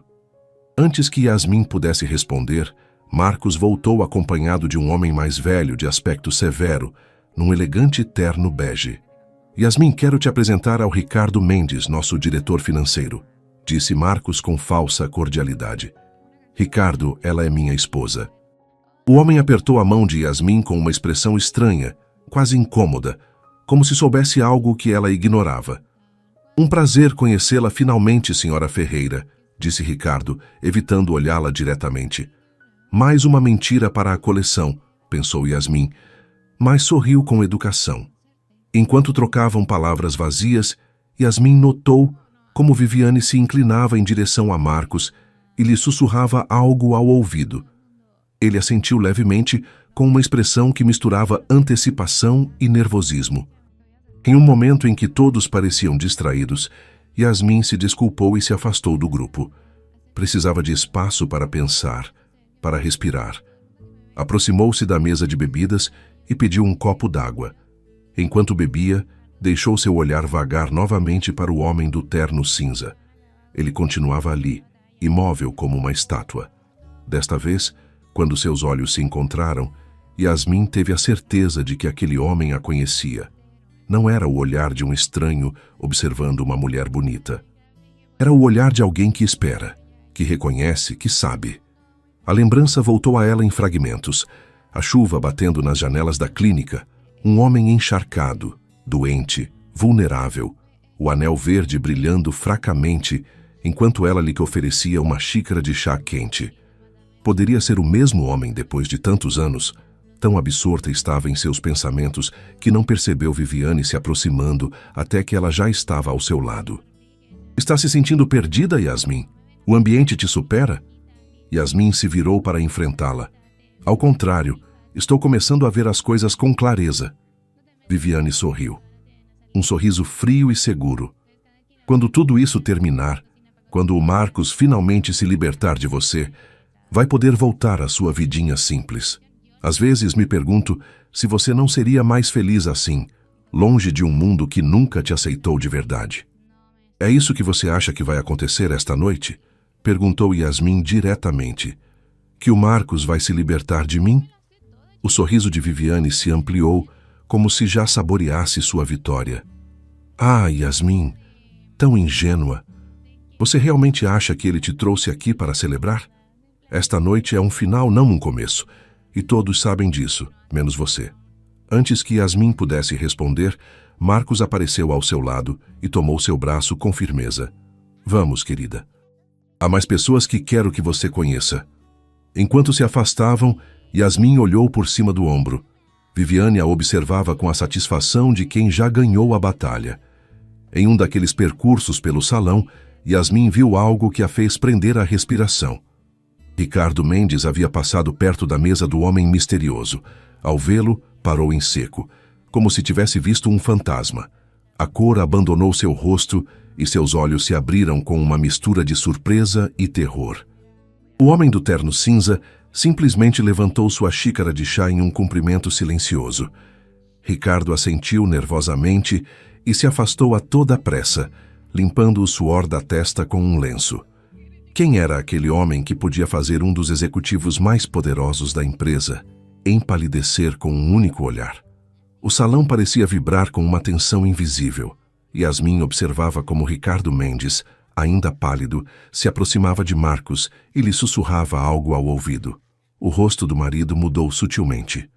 Antes que Yasmin pudesse responder, Marcos voltou acompanhado de um homem mais velho, de aspecto severo, num elegante terno bege. Yasmin, quero te apresentar ao Ricardo Mendes, nosso diretor financeiro, disse Marcos com falsa cordialidade. Ricardo, ela é minha esposa. O homem apertou a mão de Yasmin com uma expressão estranha, quase incômoda, como se soubesse algo que ela ignorava. Um prazer conhecê-la finalmente, senhora Ferreira, disse Ricardo, evitando olhá-la diretamente. Mais uma mentira para a coleção, pensou Yasmin, mas sorriu com educação. Enquanto trocavam palavras vazias, Yasmin notou como Viviane se inclinava em direção a Marcos e lhe sussurrava algo ao ouvido. Ele assentiu levemente com uma expressão que misturava antecipação e nervosismo. Em um momento em que todos pareciam distraídos, Yasmin se desculpou e se afastou do grupo. Precisava de espaço para pensar, para respirar. Aproximou-se da mesa de bebidas e pediu um copo d'água. Enquanto bebia, deixou seu olhar vagar novamente para o homem do terno cinza. Ele continuava ali, imóvel como uma estátua. Desta vez, quando seus olhos se encontraram, Yasmin teve a certeza de que aquele homem a conhecia. Não era o olhar de um estranho observando uma mulher bonita. Era o olhar de alguém que espera, que reconhece, que sabe. A lembrança voltou a ela em fragmentos. A chuva batendo nas janelas da clínica, um homem encharcado, doente, vulnerável, o anel verde brilhando fracamente enquanto ela lhe oferecia uma xícara de chá quente. Poderia ser o mesmo homem depois de tantos anos. Tão absorta estava em seus pensamentos que não percebeu Viviane se aproximando até que ela já estava ao seu lado. Está se sentindo perdida, Yasmin? O ambiente te supera? Yasmin se virou para enfrentá-la. Ao contrário, estou começando a ver as coisas com clareza. Viviane sorriu. Um sorriso frio e seguro. Quando tudo isso terminar, quando o Marcos finalmente se libertar de você, vai poder voltar à sua vidinha simples. Às vezes me pergunto se você não seria mais feliz assim, longe de um mundo que nunca te aceitou de verdade. É isso que você acha que vai acontecer esta noite? Perguntou Yasmin diretamente. Que o Marcos vai se libertar de mim? O sorriso de Viviane se ampliou, como se já saboreasse sua vitória. Ah, Yasmin, tão ingênua. Você realmente acha que ele te trouxe aqui para celebrar? Esta noite é um final, não um começo. E todos sabem disso, menos você. Antes que Yasmin pudesse responder, Marcos apareceu ao seu lado e tomou seu braço com firmeza. Vamos, querida. Há mais pessoas que quero que você conheça. Enquanto se afastavam, Yasmin olhou por cima do ombro. Viviane a observava com a satisfação de quem já ganhou a batalha. Em um daqueles percursos pelo salão, Yasmin viu algo que a fez prender a respiração. Ricardo Mendes havia passado perto da mesa do homem misterioso. Ao vê-lo, parou em seco, como se tivesse visto um fantasma. A cor abandonou seu rosto e seus olhos se abriram com uma mistura de surpresa e terror. O homem do terno cinza simplesmente levantou sua xícara de chá em um cumprimento silencioso. Ricardo assentiu nervosamente e se afastou a toda pressa, limpando o suor da testa com um lenço. Quem era aquele homem que podia fazer um dos executivos mais poderosos da empresa empalidecer com um único olhar? O salão parecia vibrar com uma tensão invisível. Yasmin observava como Ricardo Mendes, ainda pálido, se aproximava de Marcos e lhe sussurrava algo ao ouvido. O rosto do marido mudou sutilmente.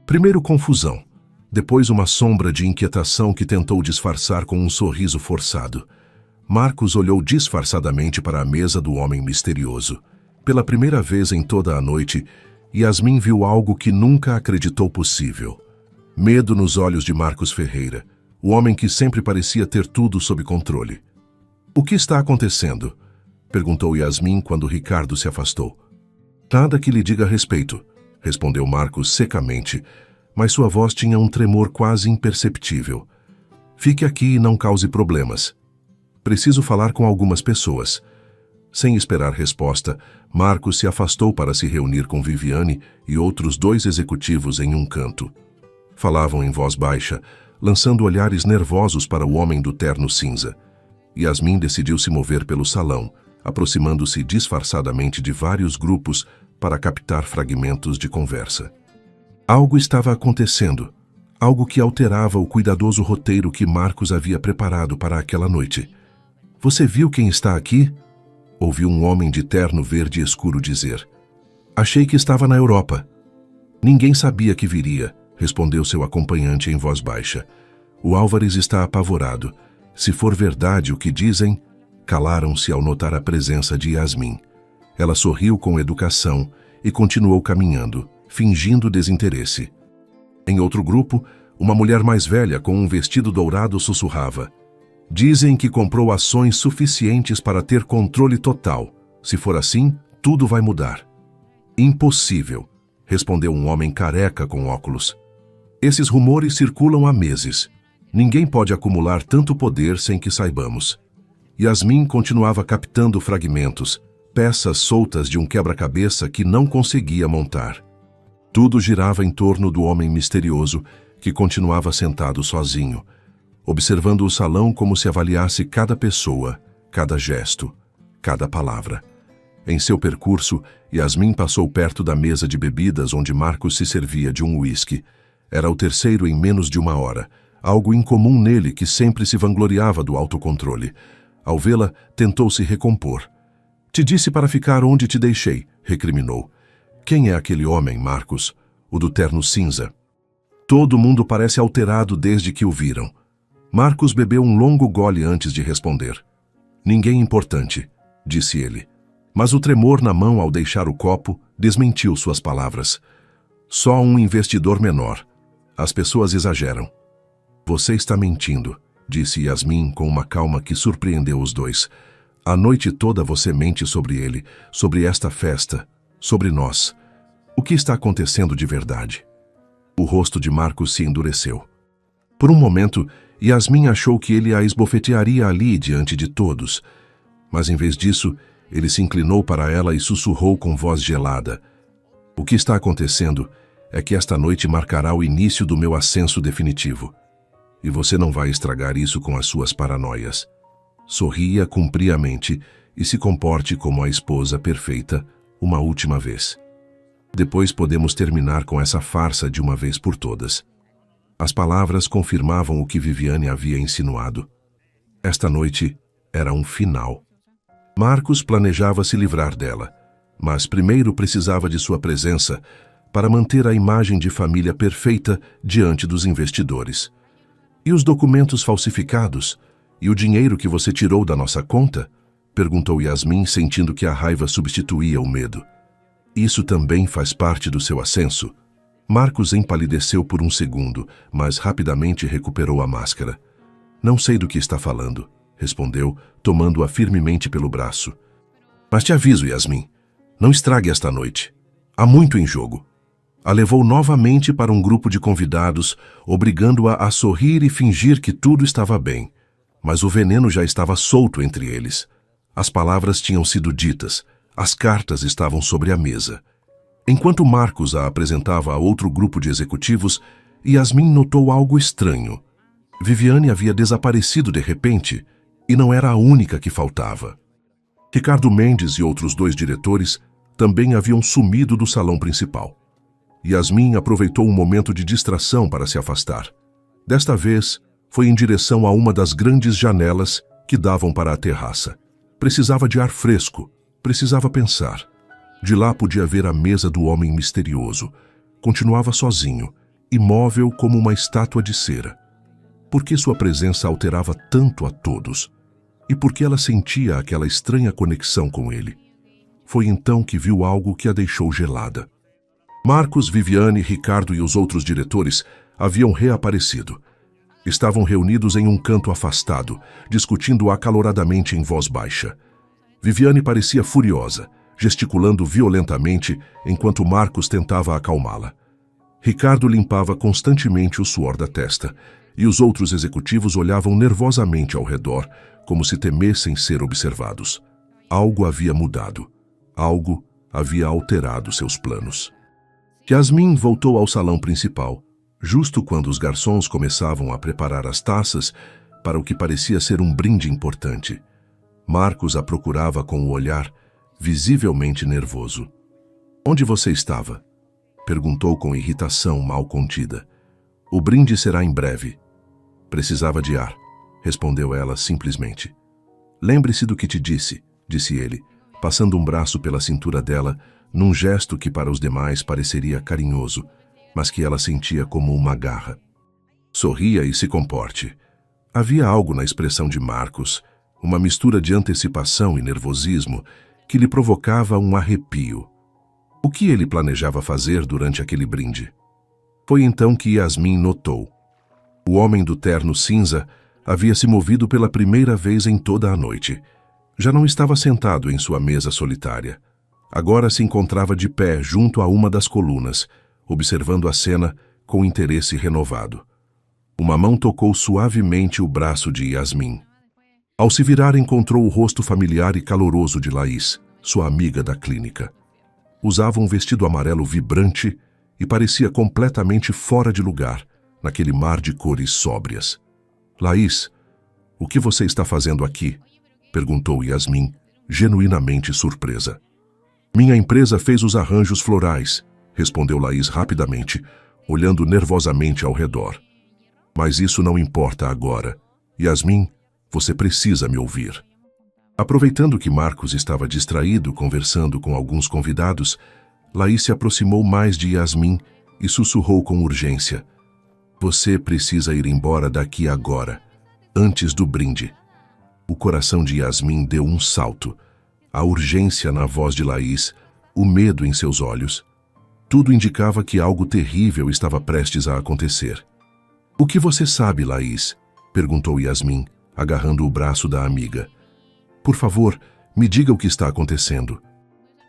Primeiro confusão, depois uma sombra de inquietação que tentou disfarçar com um sorriso forçado. Marcos olhou disfarçadamente para a mesa do homem misterioso. Pela primeira vez em toda a noite, Yasmin viu algo que nunca acreditou possível. Medo nos olhos de Marcos Ferreira, o homem que sempre parecia ter tudo sob controle. O que está acontecendo? Perguntou Yasmin quando Ricardo se afastou. Nada que lhe diga respeito, respondeu Marcos secamente, mas sua voz tinha um tremor quase imperceptível. Fique aqui e não cause problemas. Preciso falar com algumas pessoas. Sem esperar resposta, Marcos se afastou para se reunir com Viviane e outros 2 executivos em um canto. Falavam em voz baixa, lançando olhares nervosos para o homem do terno cinza. Yasmin decidiu se mover pelo salão, aproximando-se disfarçadamente de vários grupos para captar fragmentos de conversa. Algo estava acontecendo, algo que alterava o cuidadoso roteiro que Marcos havia preparado para aquela noite. Você viu quem está aqui? Ouviu um homem de terno verde escuro dizer. Achei que estava na Europa. Ninguém sabia que viria, respondeu seu acompanhante em voz baixa. O Álvares está apavorado. Se for verdade o que dizem, calaram-se ao notar a presença de Yasmin. Ela sorriu com educação e continuou caminhando, fingindo desinteresse. Em outro grupo, uma mulher mais velha com um vestido dourado sussurrava. Dizem que comprou ações suficientes para ter controle total. Se for assim, tudo vai mudar. Impossível, respondeu um homem careca com óculos. Esses rumores circulam há meses. Ninguém pode acumular tanto poder sem que saibamos. Yasmin continuava captando fragmentos, peças soltas de um quebra-cabeça que não conseguia montar. Tudo girava em torno do homem misterioso, que continuava sentado sozinho, observando o salão como se avaliasse cada pessoa, cada gesto, cada palavra. Em seu percurso, Yasmin passou perto da mesa de bebidas onde Marcos se servia de um uísque. Era o terceiro em menos de uma hora, algo incomum nele que sempre se vangloriava do autocontrole. Ao vê-la, tentou se recompor. Te disse para ficar onde te deixei, recriminou. Quem é aquele homem, Marcos? O do terno cinza. Todo mundo parece alterado desde que o viram. Marcos bebeu um longo gole antes de responder. Ninguém importante, disse ele. Mas o tremor na mão ao deixar o copo desmentiu suas palavras. Só um investidor menor. As pessoas exageram. Você está mentindo, disse Yasmin com uma calma que surpreendeu os dois. A noite toda você mente sobre ele, sobre esta festa, sobre nós. O que está acontecendo de verdade? O rosto de Marcos se endureceu. Por um momento, Yasmin achou que ele a esbofetearia ali diante de todos. Mas em vez disso, ele se inclinou para ela e sussurrou com voz gelada. O que está acontecendo é que esta noite marcará o início do meu ascenso definitivo. E você não vai estragar isso com as suas paranoias. Sorria cumpriamente e se comporte como a esposa perfeita uma última vez. Depois podemos terminar com essa farsa de uma vez por todas. As palavras confirmavam o que Viviane havia insinuado. Esta noite era um final. Marcos planejava se livrar dela, mas primeiro precisava de sua presença para manter a imagem de família perfeita diante dos investidores. E os documentos falsificados? E o dinheiro que você tirou da nossa conta? Perguntou Yasmin, sentindo que a raiva substituía o medo. Isso também faz parte do seu ascenso? Marcos empalideceu por um segundo, mas rapidamente recuperou a máscara. Não sei do que está falando, respondeu, tomando-a firmemente pelo braço. Mas te aviso, Yasmin, não estrague esta noite. Há muito em jogo. A levou novamente para um grupo de convidados, obrigando-a a sorrir e fingir que tudo estava bem. Mas o veneno já estava solto entre eles. As palavras tinham sido ditas, as cartas estavam sobre a mesa. Enquanto Marcos a apresentava a outro grupo de executivos, Yasmin notou algo estranho. Viviane havia desaparecido de repente, e não era a única que faltava. Ricardo Mendes e outros 2 diretores também haviam sumido do salão principal. Yasmin aproveitou um momento de distração para se afastar. Desta vez, foi em direção a uma das grandes janelas que davam para a terraça. Precisava de ar fresco, precisava pensar. De lá podia ver a mesa do homem misterioso. Continuava sozinho, imóvel como uma estátua de cera. Por que sua presença alterava tanto a todos? E por que ela sentia aquela estranha conexão com ele? Foi então que viu algo que a deixou gelada. Marcos, Viviane, Ricardo e os outros diretores haviam reaparecido. Estavam reunidos em um canto afastado, discutindo acaloradamente em voz baixa. Viviane parecia furiosa, gesticulando violentamente enquanto Marcos tentava acalmá-la. Ricardo limpava constantemente o suor da testa, e os outros executivos olhavam nervosamente ao redor, como se temessem ser observados. Algo havia mudado. Algo havia alterado seus planos. Yasmin voltou ao salão principal, justo quando os garçons começavam a preparar as taças para o que parecia ser um brinde importante. Marcos a procurava com o olhar, visivelmente nervoso. Onde você estava? Perguntou com irritação mal contida. O brinde será em breve. Precisava de ar, respondeu ela simplesmente. Lembre-se do que te disse, disse ele, passando um braço pela cintura dela, num gesto que para os demais pareceria carinhoso, mas que ela sentia como uma garra. Sorria e se comporte. Havia algo na expressão de Marcos, uma mistura de antecipação e nervosismo, que lhe provocava um arrepio. O que ele planejava fazer durante aquele brinde? Foi então que Yasmin notou. O homem do terno cinza havia se movido pela primeira vez em toda a noite. Já não estava sentado em sua mesa solitária. Agora se encontrava de pé junto a uma das colunas, observando a cena com interesse renovado. Uma mão tocou suavemente o braço de Yasmin. Ao se virar, encontrou o rosto familiar e caloroso de Laís, sua amiga da clínica. Usava um vestido amarelo vibrante e parecia completamente fora de lugar, naquele mar de cores sóbrias. Laís, o que você está fazendo aqui? Perguntou Yasmin, genuinamente surpresa. Minha empresa fez os arranjos florais, respondeu Laís rapidamente, olhando nervosamente ao redor. Mas isso não importa agora. Yasmin, você precisa me ouvir. Aproveitando que Marcos estava distraído conversando com alguns convidados, Laís se aproximou mais de Yasmin e sussurrou com urgência. Você precisa ir embora daqui agora, antes do brinde. O coração de Yasmin deu um salto. A urgência na voz de Laís, o medo em seus olhos. Tudo indicava que algo terrível estava prestes a acontecer. O que você sabe, Laís? Perguntou Yasmin, agarrando o braço da amiga. Por favor, me diga o que está acontecendo.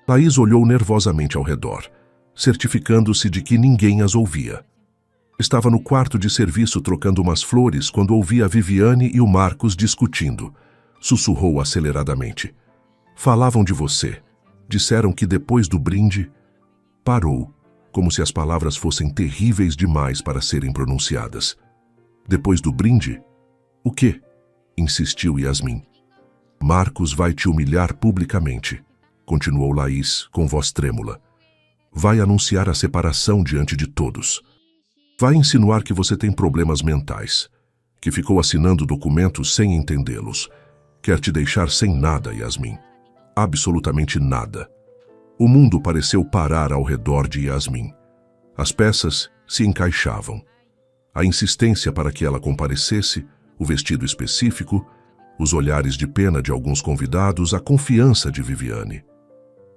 Laís olhou nervosamente ao redor, certificando-se de que ninguém as ouvia. Estava no quarto de serviço trocando umas flores quando ouvi a Viviane e o Marcos discutindo. Sussurrou aceleradamente. Falavam de você. Disseram que depois do brinde... Parou, como se as palavras fossem terríveis demais para serem pronunciadas. Depois do brinde? O quê? Insistiu Yasmin. Marcos vai te humilhar publicamente, continuou Laís com voz trêmula. Vai anunciar a separação diante de todos. Vai insinuar que você tem problemas mentais, que ficou assinando documentos sem entendê-los. Quer te deixar sem nada, Yasmin. Absolutamente nada. O mundo pareceu parar ao redor de Yasmin. As peças se encaixavam. A insistência para que ela comparecesse, o vestido específico, os olhares de pena de alguns convidados, a confiança de Viviane.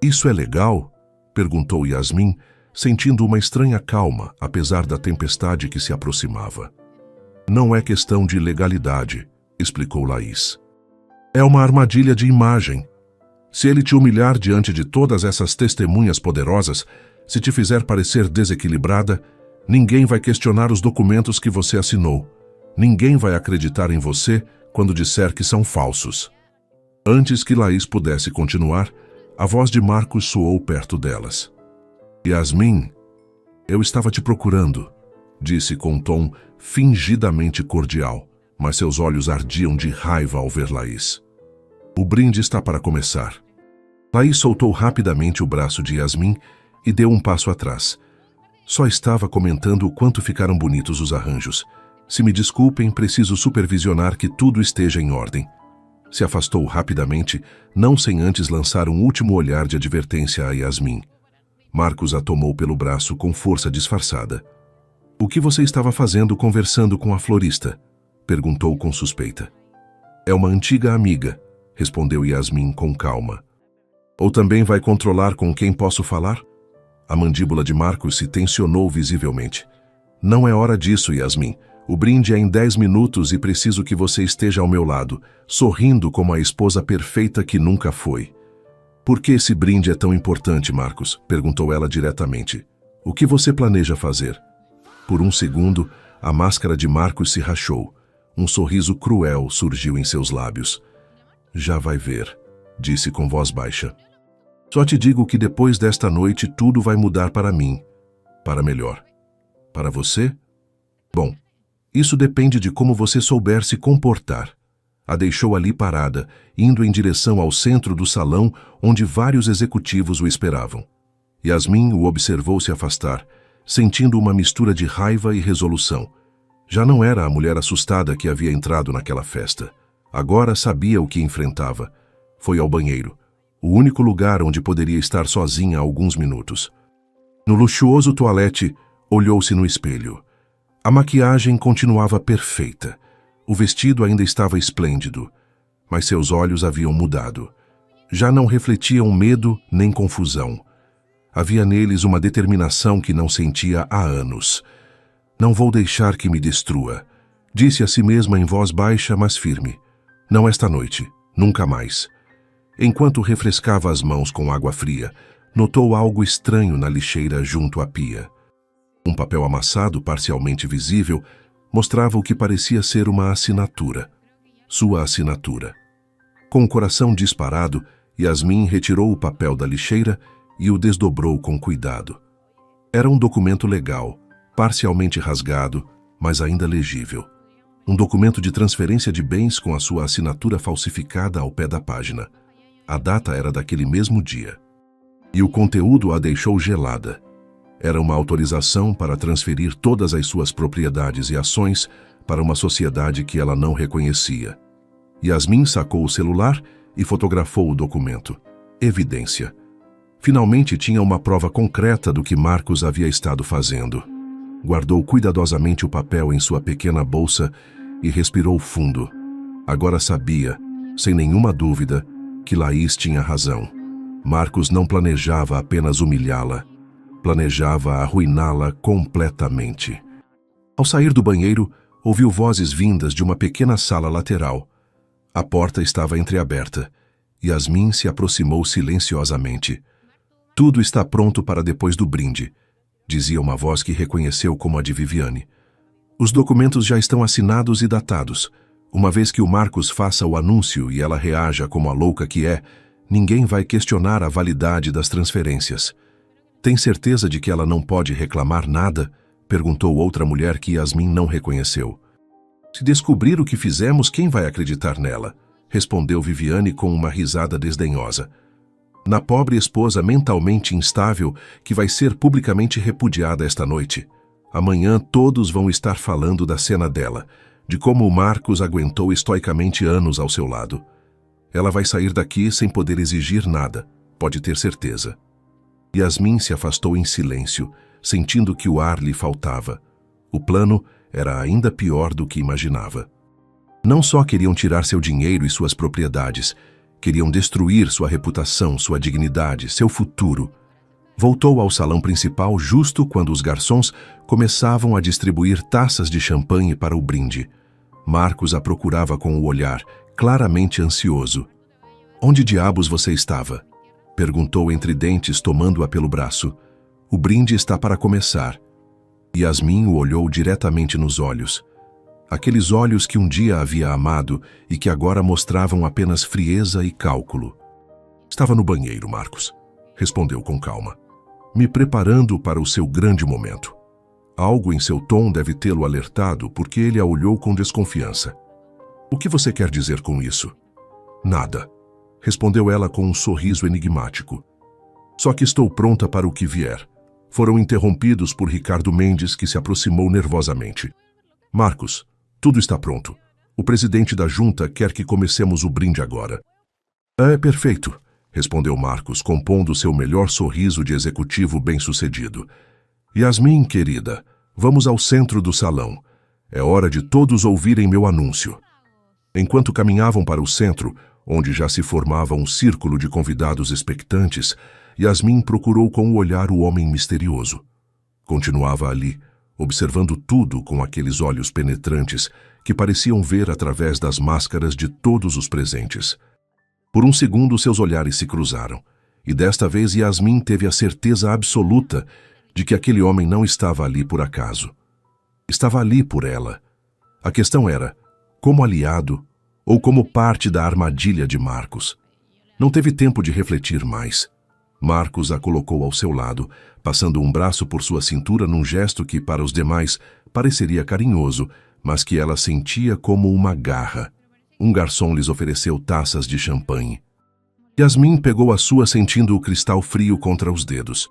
Isso é legal? Perguntou Yasmin, sentindo uma estranha calma, apesar da tempestade que se aproximava. Não é questão de legalidade, explicou Laís. É uma armadilha de imagem. Se ele te humilhar diante de todas essas testemunhas poderosas, se te fizer parecer desequilibrada, ninguém vai questionar os documentos que você assinou. Ninguém vai acreditar em você quando disser que são falsos. Antes que Laís pudesse continuar, a voz de Marcos soou perto delas. Yasmin, eu estava te procurando, disse com um tom fingidamente cordial, mas seus olhos ardiam de raiva ao ver Laís. O brinde está para começar. Laís soltou rapidamente o braço de Yasmin e deu um passo atrás. Só estava comentando o quanto ficaram bonitos os arranjos. Se me desculpem, preciso supervisionar que tudo esteja em ordem. Se afastou rapidamente, não sem antes lançar um último olhar de advertência a Yasmin. Marcos a tomou pelo braço com força disfarçada. O que você estava fazendo conversando com a florista? Perguntou com suspeita. É uma antiga amiga, respondeu Yasmin com calma. Ou também vai controlar com quem posso falar? A mandíbula de Marcos se tensionou visivelmente. Não é hora disso, Yasmin. O brinde é em 10 minutos e preciso que você esteja ao meu lado, sorrindo como a esposa perfeita que nunca foi. Por que esse brinde é tão importante, Marcos? Perguntou ela diretamente. O que você planeja fazer? Por um segundo, a máscara de Marcos se rachou. Um sorriso cruel surgiu em seus lábios. Já vai ver, disse com voz baixa. Só te digo que depois desta noite tudo vai mudar para mim. Para melhor. Para você? Bom, isso depende de como você souber se comportar. A deixou ali parada, indo em direção ao centro do salão, onde vários executivos o esperavam. Yasmin o observou se afastar, sentindo uma mistura de raiva e resolução. Já não era a mulher assustada que havia entrado naquela festa. Agora sabia o que enfrentava. Foi ao banheiro, o único lugar onde poderia estar sozinha há alguns minutos. No luxuoso toalete, olhou-se no espelho. A maquiagem continuava perfeita. O vestido ainda estava esplêndido, mas seus olhos haviam mudado. Já não refletiam medo nem confusão. Havia neles uma determinação que não sentia há anos. Não vou deixar que me destrua, disse a si mesma em voz baixa, mas firme. Não esta noite, nunca mais. Enquanto refrescava as mãos com água fria, notou algo estranho na lixeira junto à pia. Um papel amassado, parcialmente visível, mostrava o que parecia ser uma assinatura. Sua assinatura. Com o coração disparado, Yasmin retirou o papel da lixeira e o desdobrou com cuidado. Era um documento legal, parcialmente rasgado, mas ainda legível. Um documento de transferência de bens com a sua assinatura falsificada ao pé da página. A data era daquele mesmo dia. E o conteúdo a deixou gelada. Era uma autorização para transferir todas as suas propriedades e ações para uma sociedade que ela não reconhecia. Yasmin sacou o celular e fotografou o documento. Evidência. Finalmente tinha uma prova concreta do que Marcos havia estado fazendo. Guardou cuidadosamente o papel em sua pequena bolsa e respirou fundo. Agora sabia, sem nenhuma dúvida, que Laís tinha razão. Marcos não planejava apenas humilhá-la. Planejava arruiná-la completamente. Ao sair do banheiro, ouviu vozes vindas de uma pequena sala lateral. A porta estava entreaberta. Yasmin se aproximou silenciosamente. Tudo está pronto para depois do brinde, dizia uma voz que reconheceu como a de Viviane. Os documentos já estão assinados e datados. Uma vez que o Marcos faça o anúncio e ela reaja como a louca que é, ninguém vai questionar a validade das transferências. Tem certeza de que ela não pode reclamar nada? Perguntou outra mulher que Yasmin não reconheceu. Se descobrir o que fizemos, quem vai acreditar nela? Respondeu Viviane com uma risada desdenhosa. Na pobre esposa mentalmente instável que vai ser publicamente repudiada esta noite. Amanhã todos vão estar falando da cena dela, de como o Marcos aguentou estoicamente anos ao seu lado. Ela vai sair daqui sem poder exigir nada, pode ter certeza. Yasmin se afastou em silêncio, sentindo que o ar lhe faltava. O plano era ainda pior do que imaginava. Não só queriam tirar seu dinheiro e suas propriedades, queriam destruir sua reputação, sua dignidade, seu futuro. Voltou ao salão principal justo quando os garçons começavam a distribuir taças de champanhe para o brinde. Marcos a procurava com o olhar, claramente ansioso. "Onde diabos você estava?" perguntou entre dentes, tomando-a pelo braço. "O brinde está para começar." Yasmin o olhou diretamente nos olhos. Aqueles olhos que um dia havia amado e que agora mostravam apenas frieza e cálculo. "Estava no banheiro, Marcos", respondeu com calma, "me preparando para o seu grande momento." Algo em seu tom deve tê-lo alertado, porque ele a olhou com desconfiança. "O que você quer dizer com isso?" "Nada", respondeu ela com um sorriso enigmático. "Só que estou pronta para o que vier." Foram interrompidos por Ricardo Mendes, que se aproximou nervosamente. "Marcos, tudo está pronto. O presidente da junta quer que comecemos o brinde agora." "É perfeito", respondeu Marcos, compondo seu melhor sorriso de executivo bem-sucedido. "Yasmin, querida, vamos ao centro do salão. É hora de todos ouvirem meu anúncio." Enquanto caminhavam para o centro, onde já se formava um círculo de convidados expectantes, Yasmin procurou com o olhar o homem misterioso. Continuava ali, observando tudo com aqueles olhos penetrantes que pareciam ver através das máscaras de todos os presentes. Por um segundo seus olhares se cruzaram, e desta vez Yasmin teve a certeza absoluta de que aquele homem não estava ali por acaso. Estava ali por ela. A questão era, como aliado ou como parte da armadilha de Marcos? Não teve tempo de refletir mais. Marcos a colocou ao seu lado, passando um braço por sua cintura num gesto que, para os demais, pareceria carinhoso, mas que ela sentia como uma garra. Um garçom lhes ofereceu taças de champanhe. Yasmin pegou a sua, sentindo o cristal frio contra os dedos.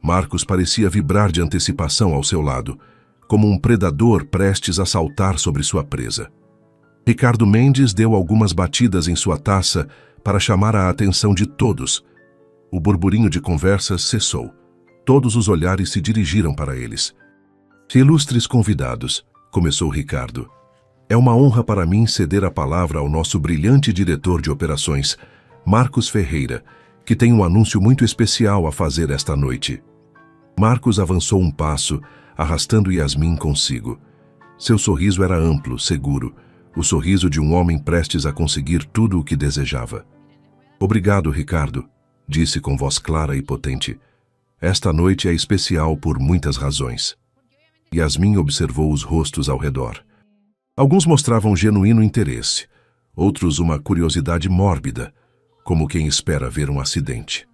Marcos parecia vibrar de antecipação ao seu lado, como um predador prestes a saltar sobre sua presa. Ricardo Mendes deu algumas batidas em sua taça para chamar a atenção de todos. O burburinho de conversas cessou. Todos os olhares se dirigiram para eles. "Ilustres convidados", começou Ricardo. "É uma honra para mim ceder a palavra ao nosso brilhante diretor de operações, Marcos Ferreira, que tem um anúncio muito especial a fazer esta noite." Marcos avançou um passo, arrastando Yasmin consigo. Seu sorriso era amplo, seguro, o sorriso de um homem prestes a conseguir tudo o que desejava. "Obrigado, Ricardo", disse com voz clara e potente. "Esta noite é especial por muitas razões." Yasmin observou os rostos ao redor. Alguns mostravam genuíno interesse, outros uma curiosidade mórbida, como quem espera ver um acidente.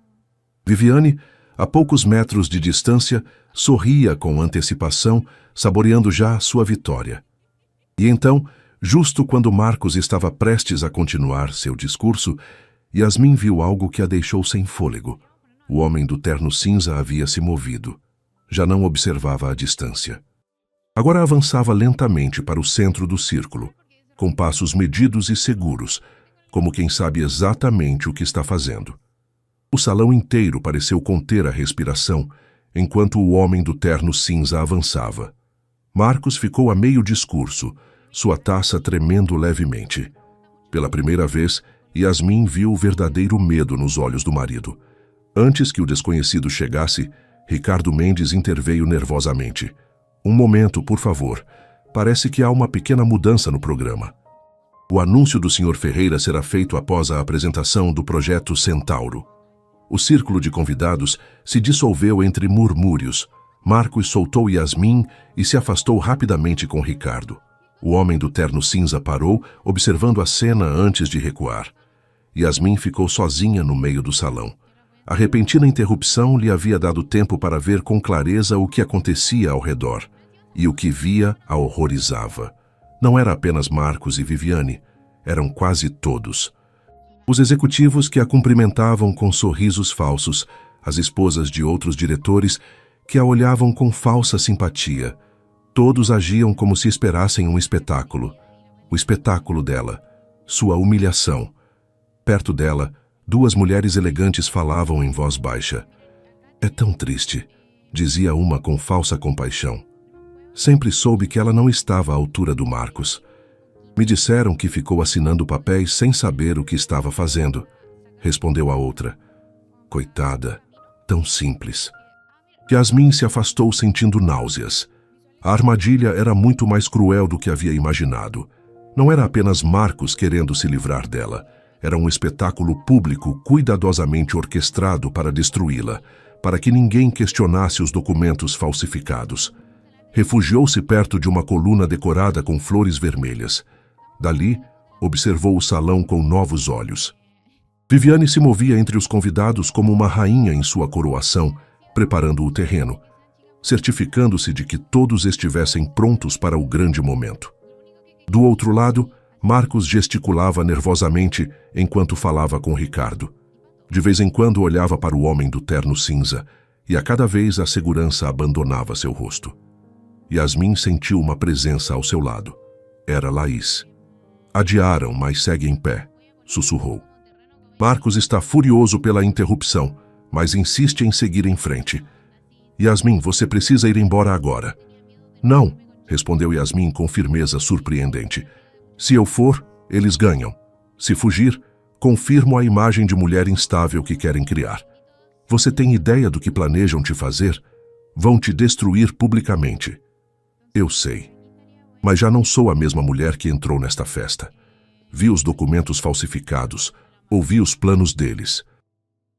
Viviane, a poucos metros de distância, sorria com antecipação, saboreando já sua vitória. E então, justo quando Marcos estava prestes a continuar seu discurso, Yasmin viu algo que a deixou sem fôlego. O homem do terno cinza havia se movido. Já não observava à distância. Agora avançava lentamente para o centro do círculo, com passos medidos e seguros, como quem sabe exatamente o que está fazendo. O salão inteiro pareceu conter a respiração, enquanto o homem do terno cinza avançava. Marcos ficou a meio discurso, sua taça tremendo levemente. Pela primeira vez, Yasmin viu o verdadeiro medo nos olhos do marido. Antes que o desconhecido chegasse, Ricardo Mendes interveio nervosamente. Um momento, por favor. Parece que há uma pequena mudança no programa. O anúncio do Sr. Ferreira será feito após a apresentação do projeto Centauro. O círculo de convidados se dissolveu entre murmúrios. Marcos soltou Yasmin e se afastou rapidamente com Ricardo. O homem do terno cinza parou, observando a cena antes de recuar. Yasmin ficou sozinha no meio do salão. A repentina interrupção lhe havia dado tempo para ver com clareza o que acontecia ao redor. E o que via a horrorizava. Não era apenas Marcos e Viviane, eram quase todos. Os executivos que a cumprimentavam com sorrisos falsos, as esposas de outros diretores que a olhavam com falsa simpatia. Todos agiam como se esperassem um espetáculo. O espetáculo dela, sua humilhação. Perto dela, duas mulheres elegantes falavam em voz baixa. É tão triste, dizia uma com falsa compaixão. Sempre soube que ela não estava à altura do Marcos. Me disseram que ficou assinando papéis sem saber o que estava fazendo, respondeu a outra. Coitada, tão simples. Yasmin se afastou sentindo náuseas. A armadilha era muito mais cruel do que havia imaginado. Não era apenas Marcos querendo se livrar dela. Era um espetáculo público cuidadosamente orquestrado para destruí-la, para que ninguém questionasse os documentos falsificados. Refugiou-se perto de uma coluna decorada com flores vermelhas. Dali, observou o salão com novos olhos. Viviane se movia entre os convidados como uma rainha em sua coroação, preparando o terreno, certificando-se de que todos estivessem prontos para o grande momento. Do outro lado, Marcos gesticulava nervosamente enquanto falava com Ricardo. De vez em quando olhava para o homem do terno cinza, e a cada vez a segurança abandonava seu rosto. Yasmin sentiu uma presença ao seu lado. Era Laís. Adiaram, mas segue em pé, sussurrou. Marcos está furioso pela interrupção, mas insiste em seguir em frente. Yasmin, você precisa ir embora agora. Não, respondeu Yasmin com firmeza surpreendente. Se eu for, eles ganham. Se fugir, confirmo a imagem de mulher instável que querem criar. Você tem ideia do que planejam te fazer? Vão te destruir publicamente. Eu sei. Mas já não sou a mesma mulher que entrou nesta festa. Vi os documentos falsificados, ouvi os planos deles.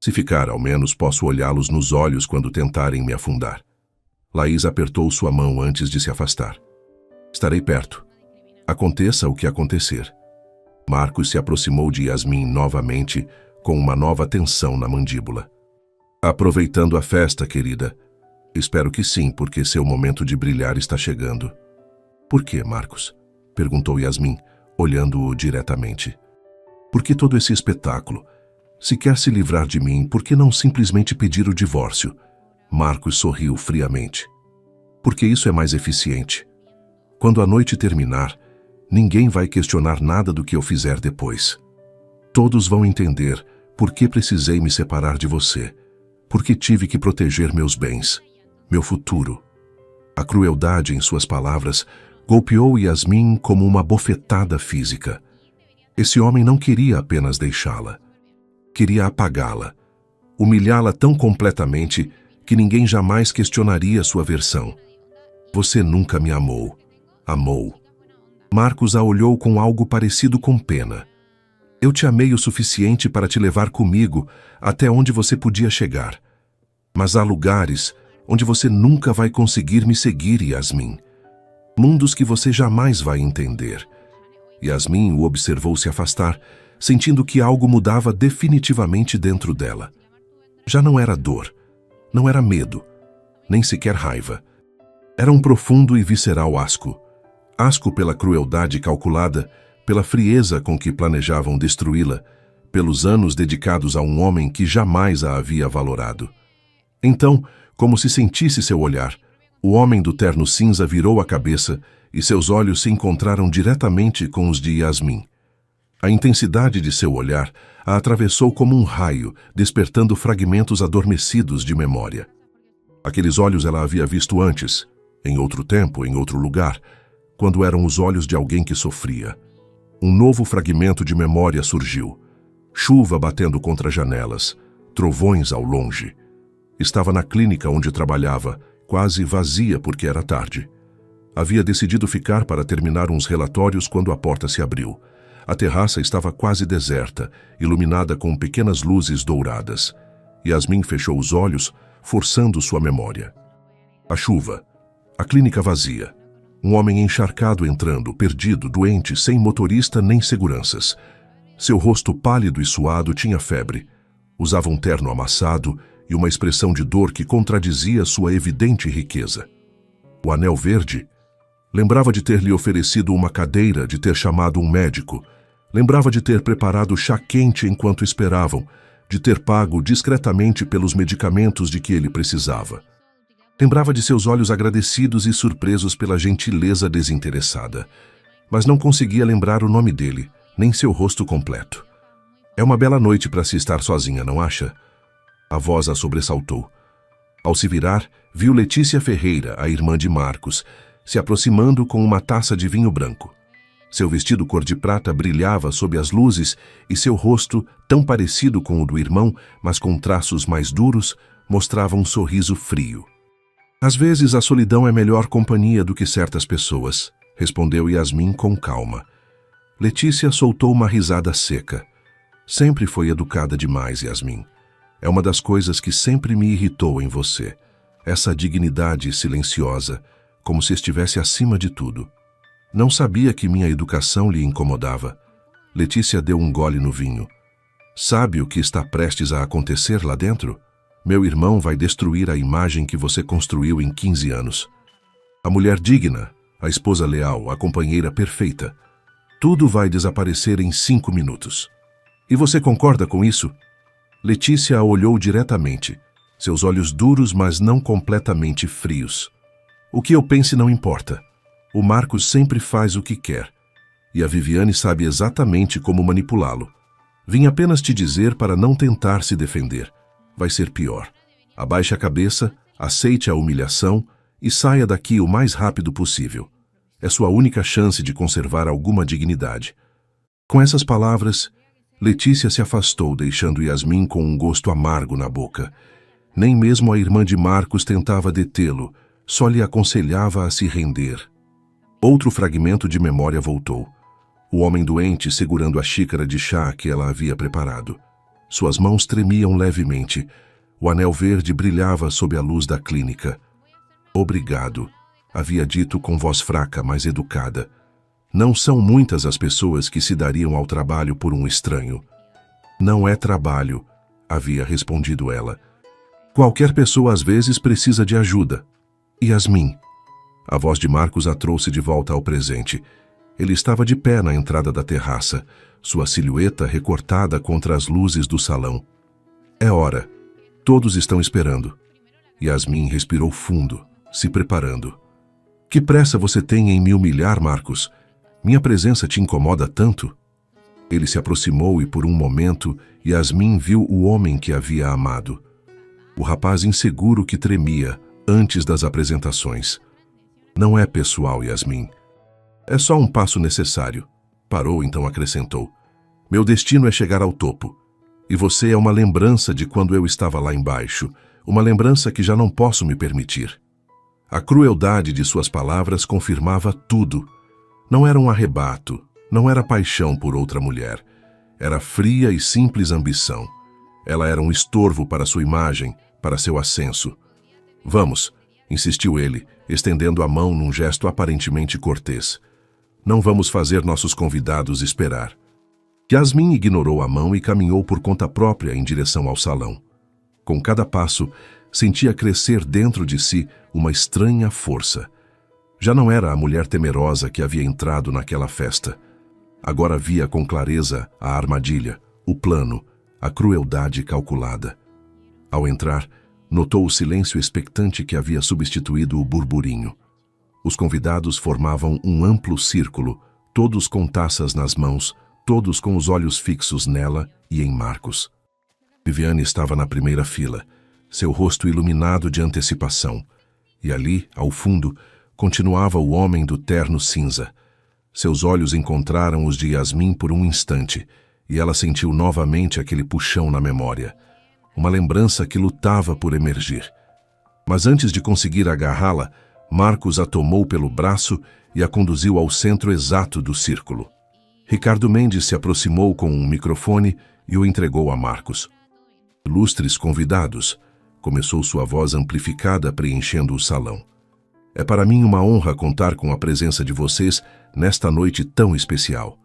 Se ficar, ao menos posso olhá-los nos olhos quando tentarem me afundar. Laís apertou sua mão antes de se afastar. Estarei perto. Aconteça o que acontecer. Marcos se aproximou de Yasmin novamente, com uma nova tensão na mandíbula. Aproveitando a festa, querida. Espero que sim, porque seu momento de brilhar está chegando. Por que, Marcos? Perguntou Yasmin, olhando-o diretamente. Por que todo esse espetáculo? Se quer se livrar de mim, por que não simplesmente pedir o divórcio? Marcos sorriu friamente. Porque isso é mais eficiente. Quando a noite terminar, ninguém vai questionar nada do que eu fizer depois. Todos vão entender por que precisei me separar de você, porque tive que proteger meus bens, meu futuro. A crueldade em suas palavras golpeou Yasmin como uma bofetada física. Esse homem não queria apenas deixá-la. Queria apagá-la, humilhá-la tão completamente que ninguém jamais questionaria sua versão. Você nunca me amou. Amou. Marcos a olhou com algo parecido com pena. Eu te amei o suficiente para te levar comigo até onde você podia chegar. Mas há lugares onde você nunca vai conseguir me seguir, Yasmin. Mundos que você jamais vai entender. Yasmin o observou se afastar, sentindo que algo mudava definitivamente dentro dela. Já não era dor, não era medo, nem sequer raiva. Era um profundo e visceral asco. Asco pela crueldade calculada, pela frieza com que planejavam destruí-la, pelos anos dedicados a um homem que jamais a havia valorado. Então, como se sentisse seu olhar, o homem do terno cinza virou a cabeça e seus olhos se encontraram diretamente com os de Yasmin. A intensidade de seu olhar a atravessou como um raio, despertando fragmentos adormecidos de memória. Aqueles olhos ela havia visto antes, em outro tempo, em outro lugar, quando eram os olhos de alguém que sofria. Um novo fragmento de memória surgiu. Chuva batendo contra janelas, trovões ao longe. Estava na clínica onde trabalhava, quase vazia porque era tarde. Havia decidido ficar para terminar uns relatórios quando a porta se abriu. A terraça estava quase deserta, iluminada com pequenas luzes douradas. Yasmin fechou os olhos, forçando sua memória. A chuva. A clínica vazia. Um homem encharcado entrando, perdido, doente, sem motorista nem seguranças. Seu rosto pálido e suado tinha febre. Usava um terno amassado e uma expressão de dor que contradizia sua evidente riqueza. O anel verde? Lembrava de ter lhe oferecido uma cadeira, de ter chamado um médico. Lembrava de ter preparado chá quente enquanto esperavam, de ter pago discretamente pelos medicamentos de que ele precisava. Lembrava de seus olhos agradecidos e surpresos pela gentileza desinteressada, mas não conseguia lembrar o nome dele, nem seu rosto completo. É uma bela noite para se estar sozinha, não acha? A voz a sobressaltou. Ao se virar, viu Letícia Ferreira, a irmã de Marcos, se aproximando com uma taça de vinho branco. Seu vestido cor de prata brilhava sob as luzes e seu rosto, tão parecido com o do irmão, mas com traços mais duros, mostrava um sorriso frio. Às vezes a solidão é melhor companhia do que certas pessoas, respondeu Yasmin com calma. Letícia soltou uma risada seca. Sempre foi educada demais, Yasmin. É uma das coisas que sempre me irritou em você. Essa dignidade silenciosa, como se estivesse acima de tudo. Não sabia que minha educação lhe incomodava. Letícia deu um gole no vinho. Sabe o que está prestes a acontecer lá dentro? Meu irmão vai destruir a imagem que você construiu em 15 anos. A mulher digna, a esposa leal, a companheira perfeita. Tudo vai desaparecer em 5 minutos. E você concorda com isso? Letícia a olhou diretamente, seus olhos duros, mas não completamente frios. O que eu pense não importa. O Marcos sempre faz o que quer. E a Viviane sabe exatamente como manipulá-lo. Vim apenas te dizer para não tentar se defender. Vai ser pior. Abaixe a cabeça, aceite a humilhação e saia daqui o mais rápido possível. É sua única chance de conservar alguma dignidade. Com essas palavras, Letícia se afastou, deixando Yasmin com um gosto amargo na boca. Nem mesmo a irmã de Marcos tentava detê-lo, só lhe aconselhava a se render. Outro fragmento de memória voltou. O homem doente segurando a xícara de chá que ela havia preparado. Suas mãos tremiam levemente. O anel verde brilhava sob a luz da clínica. Obrigado, havia dito com voz fraca, mas educada. Não são muitas as pessoas que se dariam ao trabalho por um estranho. Não é trabalho, havia respondido ela. Qualquer pessoa às vezes precisa de ajuda. Yasmin. A voz de Marcos a trouxe de volta ao presente. Ele estava de pé na entrada da terraça, sua silhueta recortada contra as luzes do salão. É hora. Todos estão esperando. Yasmin respirou fundo, se preparando. Que pressa você tem em me humilhar, Marcos? Minha presença te incomoda tanto? Ele se aproximou e por um momento Yasmin viu o homem que havia amado. O rapaz inseguro que tremia antes das apresentações. Não é pessoal, Yasmin. É só um passo necessário. Parou, então acrescentou. Meu destino é chegar ao topo. E você é uma lembrança de quando eu estava lá embaixo. Uma lembrança que já não posso me permitir. A crueldade de suas palavras confirmava tudo. Não era um arrebato, não era paixão por outra mulher. Era fria e simples ambição. Ela era um estorvo para sua imagem, para seu ascenso. Vamos, insistiu ele, estendendo a mão num gesto aparentemente cortês. Não vamos fazer nossos convidados esperar. Yasmin ignorou a mão e caminhou por conta própria em direção ao salão. Com cada passo, sentia crescer dentro de si uma estranha força. Já não era a mulher temerosa que havia entrado naquela festa. Agora via com clareza a armadilha, o plano, a crueldade calculada. Ao entrar, notou o silêncio expectante que havia substituído o burburinho. Os convidados formavam um amplo círculo, todos com taças nas mãos, todos com os olhos fixos nela e em Marcos. Viviane estava na primeira fila, seu rosto iluminado de antecipação, e ali, ao fundo, continuava o homem do terno cinza. Seus olhos encontraram os de Yasmin por um instante, e ela sentiu novamente aquele puxão na memória, uma lembrança que lutava por emergir. Mas antes de conseguir agarrá-la, Marcos a tomou pelo braço e a conduziu ao centro exato do círculo. Ricardo Mendes se aproximou com um microfone e o entregou a Marcos. "Ilustres convidados", começou sua voz amplificada preenchendo o salão. "É para mim uma honra contar com a presença de vocês nesta noite tão especial.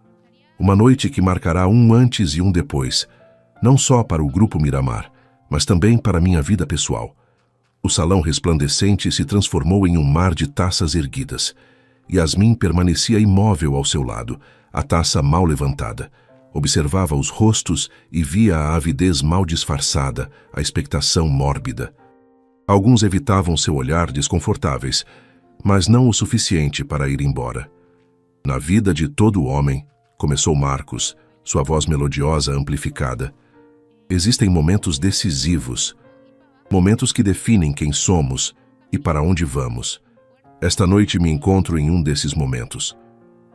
Uma noite que marcará um antes e um depois, não só para o Grupo Miramar, mas também para minha vida pessoal." O salão resplandecente se transformou em um mar de taças erguidas. Yasmin permanecia imóvel ao seu lado, a taça mal levantada. Observava os rostos e via a avidez mal disfarçada, a expectação mórbida. Alguns evitavam seu olhar desconfortáveis, mas não o suficiente para ir embora. "Na vida de todo homem", começou Marcos, sua voz melodiosa amplificada, "existem momentos decisivos, momentos que definem quem somos e para onde vamos. Esta noite me encontro em um desses momentos."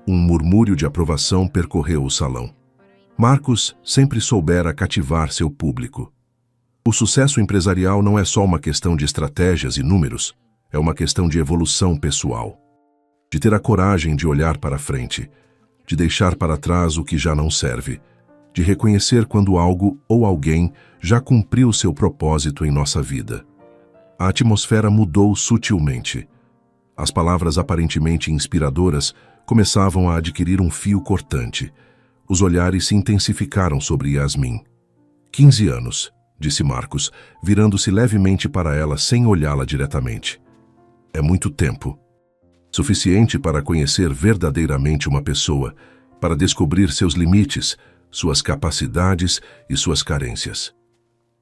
Um murmúrio de aprovação percorreu o salão. Marcos sempre soubera cativar seu público. O sucesso empresarial não é só uma questão de estratégias e números, é uma questão de evolução pessoal. De ter a coragem de olhar para frente, de deixar para trás o que já não serve, de reconhecer quando algo ou alguém já cumpriu seu propósito em nossa vida. A atmosfera mudou sutilmente. As palavras aparentemente inspiradoras começavam a adquirir um fio cortante. Os olhares se intensificaram sobre Yasmin. 15 anos, disse Marcos, virando-se levemente para ela sem olhá-la diretamente. É muito tempo. Suficiente para conhecer verdadeiramente uma pessoa, para descobrir seus limites, suas capacidades e suas carências.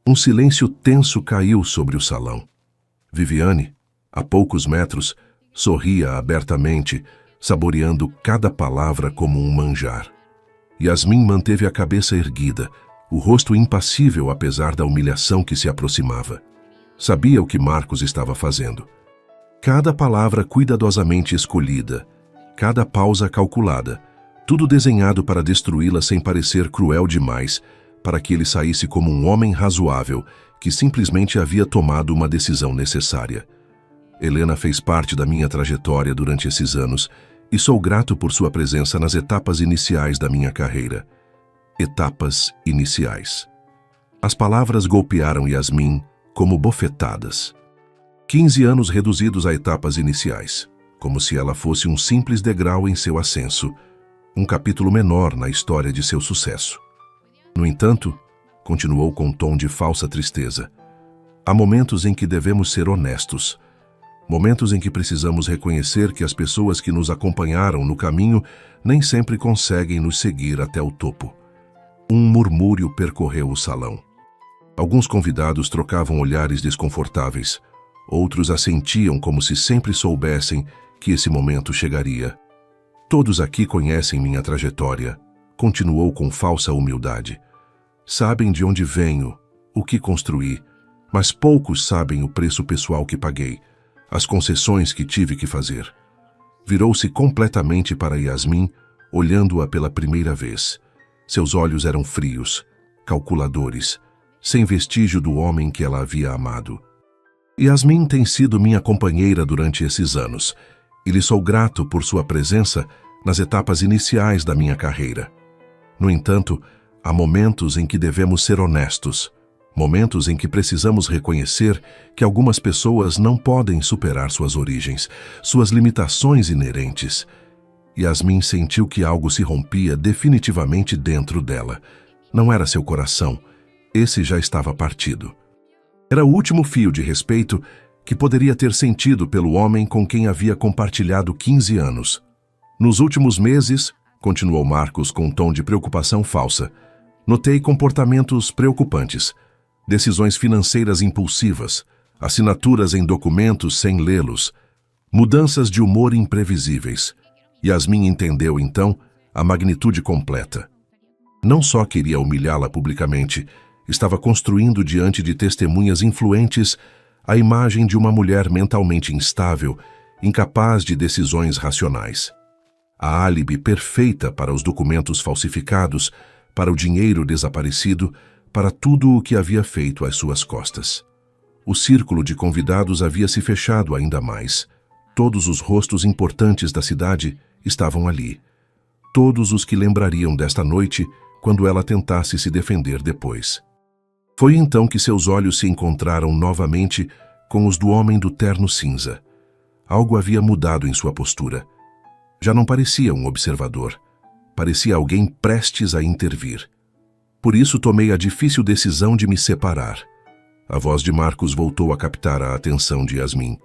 Um silêncio tenso caiu sobre o salão. Viviane, a poucos metros, sorria abertamente, saboreando cada palavra como um manjar. Yasmin manteve a cabeça erguida, o rosto impassível apesar da humilhação que se aproximava. Sabia o que Marcos estava fazendo. Cada palavra cuidadosamente escolhida, cada pausa calculada, tudo desenhado para destruí-la sem parecer cruel demais, para que ele saísse como um homem razoável que simplesmente havia tomado uma decisão necessária. Helena fez parte da minha trajetória durante esses anos e sou grato por sua presença nas etapas iniciais da minha carreira. Etapas iniciais. As palavras golpearam Yasmin como bofetadas. 15 anos reduzidos a etapas iniciais, como se ela fosse um simples degrau em seu ascenso, um capítulo menor na história de seu sucesso. No entanto, continuou com um tom de falsa tristeza, há momentos em que devemos ser honestos, momentos em que precisamos reconhecer que as pessoas que nos acompanharam no caminho nem sempre conseguem nos seguir até o topo. Um murmúrio percorreu o salão. Alguns convidados trocavam olhares desconfortáveis, outros assentiam como se sempre soubessem que esse momento chegaria. Todos aqui conhecem minha trajetória, continuou com falsa humildade. Sabem de onde venho, o que construí, mas poucos sabem o preço pessoal que paguei, as concessões que tive que fazer. Virou-se completamente para Yasmin, olhando-a pela primeira vez. Seus olhos eram frios, calculadores, sem vestígio do homem que ela havia amado. Yasmin tem sido minha companheira durante esses anos, e lhe sou grato por sua presença nas etapas iniciais da minha carreira. No entanto, há momentos em que devemos ser honestos, momentos em que precisamos reconhecer que algumas pessoas não podem superar suas origens, suas limitações inerentes. Yasmin sentiu que algo se rompia definitivamente dentro dela. Não era seu coração, esse já estava partido. Era o último fio de respeito que poderia ter sentido pelo homem com quem havia compartilhado 15 anos. Nos últimos meses, continuou Marcos com um tom de preocupação falsa, Notei comportamentos preocupantes, decisões financeiras impulsivas, assinaturas em documentos sem lê-los, mudanças de humor imprevisíveis. Yasmin entendeu, então, a magnitude completa. Não só queria humilhá-la publicamente, estava construindo diante de testemunhas influentes a imagem de uma mulher mentalmente instável, incapaz de decisões racionais. A álibi perfeita para os documentos falsificados, para o dinheiro desaparecido, para tudo o que havia feito às suas costas. O círculo de convidados havia se fechado ainda mais. Todos os rostos importantes da cidade estavam ali. Todos os que lembrariam desta noite quando ela tentasse se defender depois. Foi então que seus olhos se encontraram novamente com os do homem do terno cinza. Algo havia mudado em sua postura. Já não parecia um observador. Parecia alguém prestes a intervir. Por isso tomei a difícil decisão de me separar. A voz de Marcos voltou a captar a atenção de Yasmin.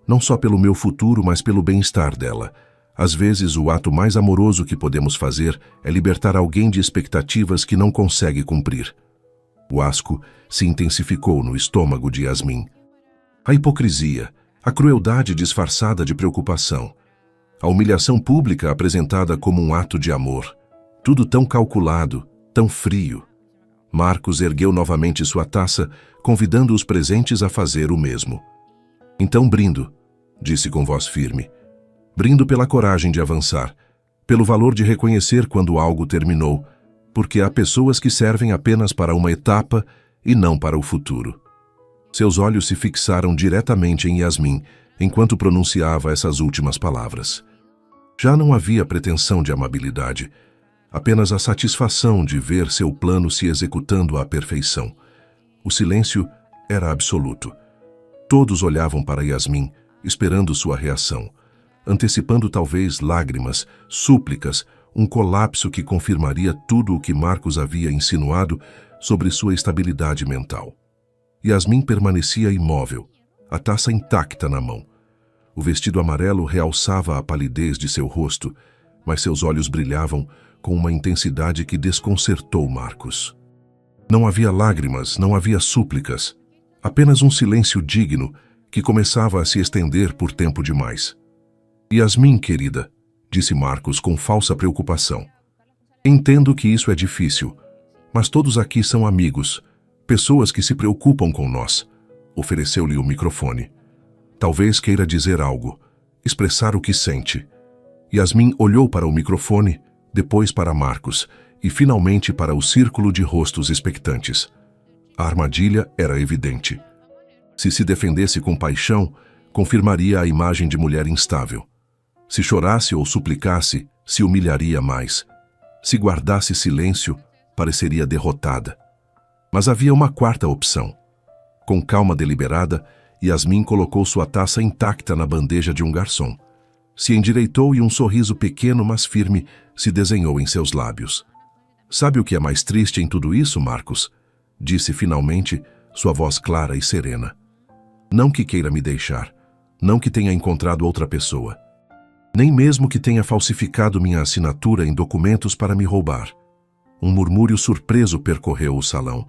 Não só pelo meu futuro, mas pelo bem-estar dela. Às vezes, o ato mais amoroso que podemos fazer é libertar alguém de expectativas que não consegue cumprir. O asco se intensificou no estômago de Yasmin. A hipocrisia, a crueldade disfarçada de preocupação, a humilhação pública apresentada como um ato de amor. Tudo tão calculado, tão frio. Marcos ergueu novamente sua taça, convidando os presentes a fazer o mesmo. Então brindo, disse com voz firme. Brindo pela coragem de avançar, pelo valor de reconhecer quando algo terminou, porque há pessoas que servem apenas para uma etapa e não para o futuro. Seus olhos se fixaram diretamente em Yasmin, enquanto pronunciava essas últimas palavras. Já não havia pretensão de amabilidade, apenas a satisfação de ver seu plano se executando à perfeição. O silêncio era absoluto. Todos olhavam para Yasmin, esperando sua reação, antecipando talvez lágrimas, súplicas, um colapso que confirmaria tudo o que Marcos havia insinuado sobre sua estabilidade mental. Yasmin permanecia imóvel, a taça intacta na mão. O vestido amarelo realçava a palidez de seu rosto, mas seus olhos brilhavam com uma intensidade que desconcertou Marcos. Não havia lágrimas, não havia súplicas, apenas um silêncio digno que começava a se estender por tempo demais. Yasmin, querida, disse Marcos com falsa preocupação. Entendo que isso é difícil, mas todos aqui são amigos, pessoas que se preocupam com nós. Ofereceu-lhe o microfone. Talvez queira dizer algo, expressar o que sente. Yasmin olhou para o microfone, depois para Marcos e finalmente para o círculo de rostos expectantes. A armadilha era evidente. Se defendesse com paixão, confirmaria a imagem de mulher instável. Se chorasse ou suplicasse, se humilharia mais. Se guardasse silêncio, pareceria derrotada. Mas havia uma quarta opção. Com calma deliberada, Yasmin colocou sua taça intacta na bandeja de um garçom. Se endireitou e um sorriso pequeno, mas firme, se desenhou em seus lábios. Sabe o que é mais triste em tudo isso, Marcos? Disse finalmente, sua voz clara e serena. Não que queira me deixar, não que tenha encontrado outra pessoa, nem mesmo que tenha falsificado minha assinatura em documentos para me roubar. Um murmúrio surpreso percorreu o salão.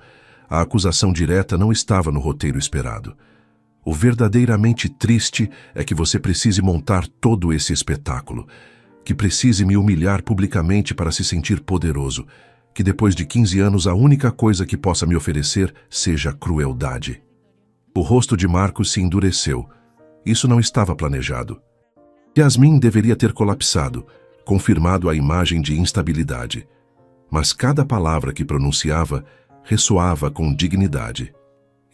A acusação direta não estava no roteiro esperado. O verdadeiramente triste é que você precise montar todo esse espetáculo, que precise me humilhar publicamente para se sentir poderoso, que depois de 15 anos a única coisa que possa me oferecer seja crueldade. O rosto de Marcos se endureceu. Isso não estava planejado. Yasmin deveria ter colapsado, confirmado a imagem de instabilidade. Mas cada palavra que pronunciava ressoava com dignidade.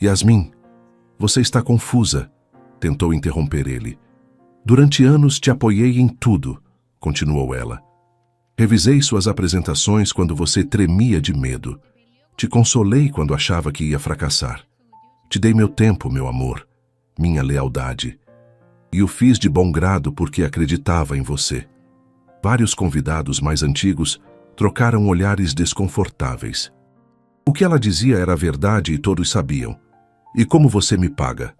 Yasmin, você está confusa, tentou interromper ele. Durante anos te apoiei em tudo, continuou ela. Revisei suas apresentações quando você tremia de medo. Te consolei quando achava que ia fracassar. Te dei meu tempo, meu amor, minha lealdade. E o fiz de bom grado porque acreditava em você. Vários convidados mais antigos trocaram olhares desconfortáveis. O que ela dizia era verdade e todos sabiam. E como você me paga?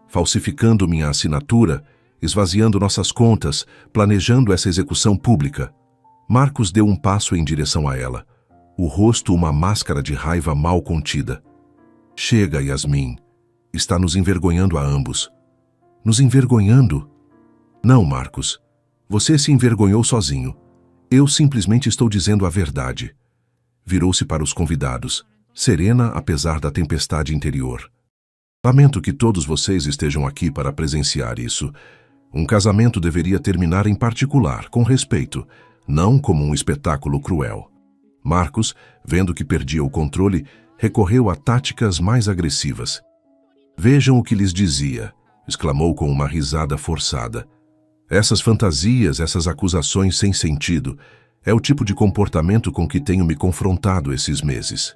Falsificando minha assinatura, esvaziando nossas contas, planejando essa execução pública. Marcos deu um passo em direção a ela. o rosto uma máscara de raiva mal contida. Chega, Yasmin. Está nos envergonhando a ambos. Nos envergonhando? Não, Marcos. Você se envergonhou sozinho. Eu simplesmente estou dizendo a verdade. Virou-se para os convidados, serena apesar da tempestade interior. Lamento que todos vocês estejam aqui para presenciar isso. Um casamento deveria terminar em particular, com respeito, não como um espetáculo cruel. Marcos, vendo que perdia o controle, recorreu a táticas mais agressivas. Vejam o que lhes dizia, exclamou com uma risada forçada. Essas fantasias, essas acusações sem sentido, é o tipo de comportamento com que tenho me confrontado esses meses.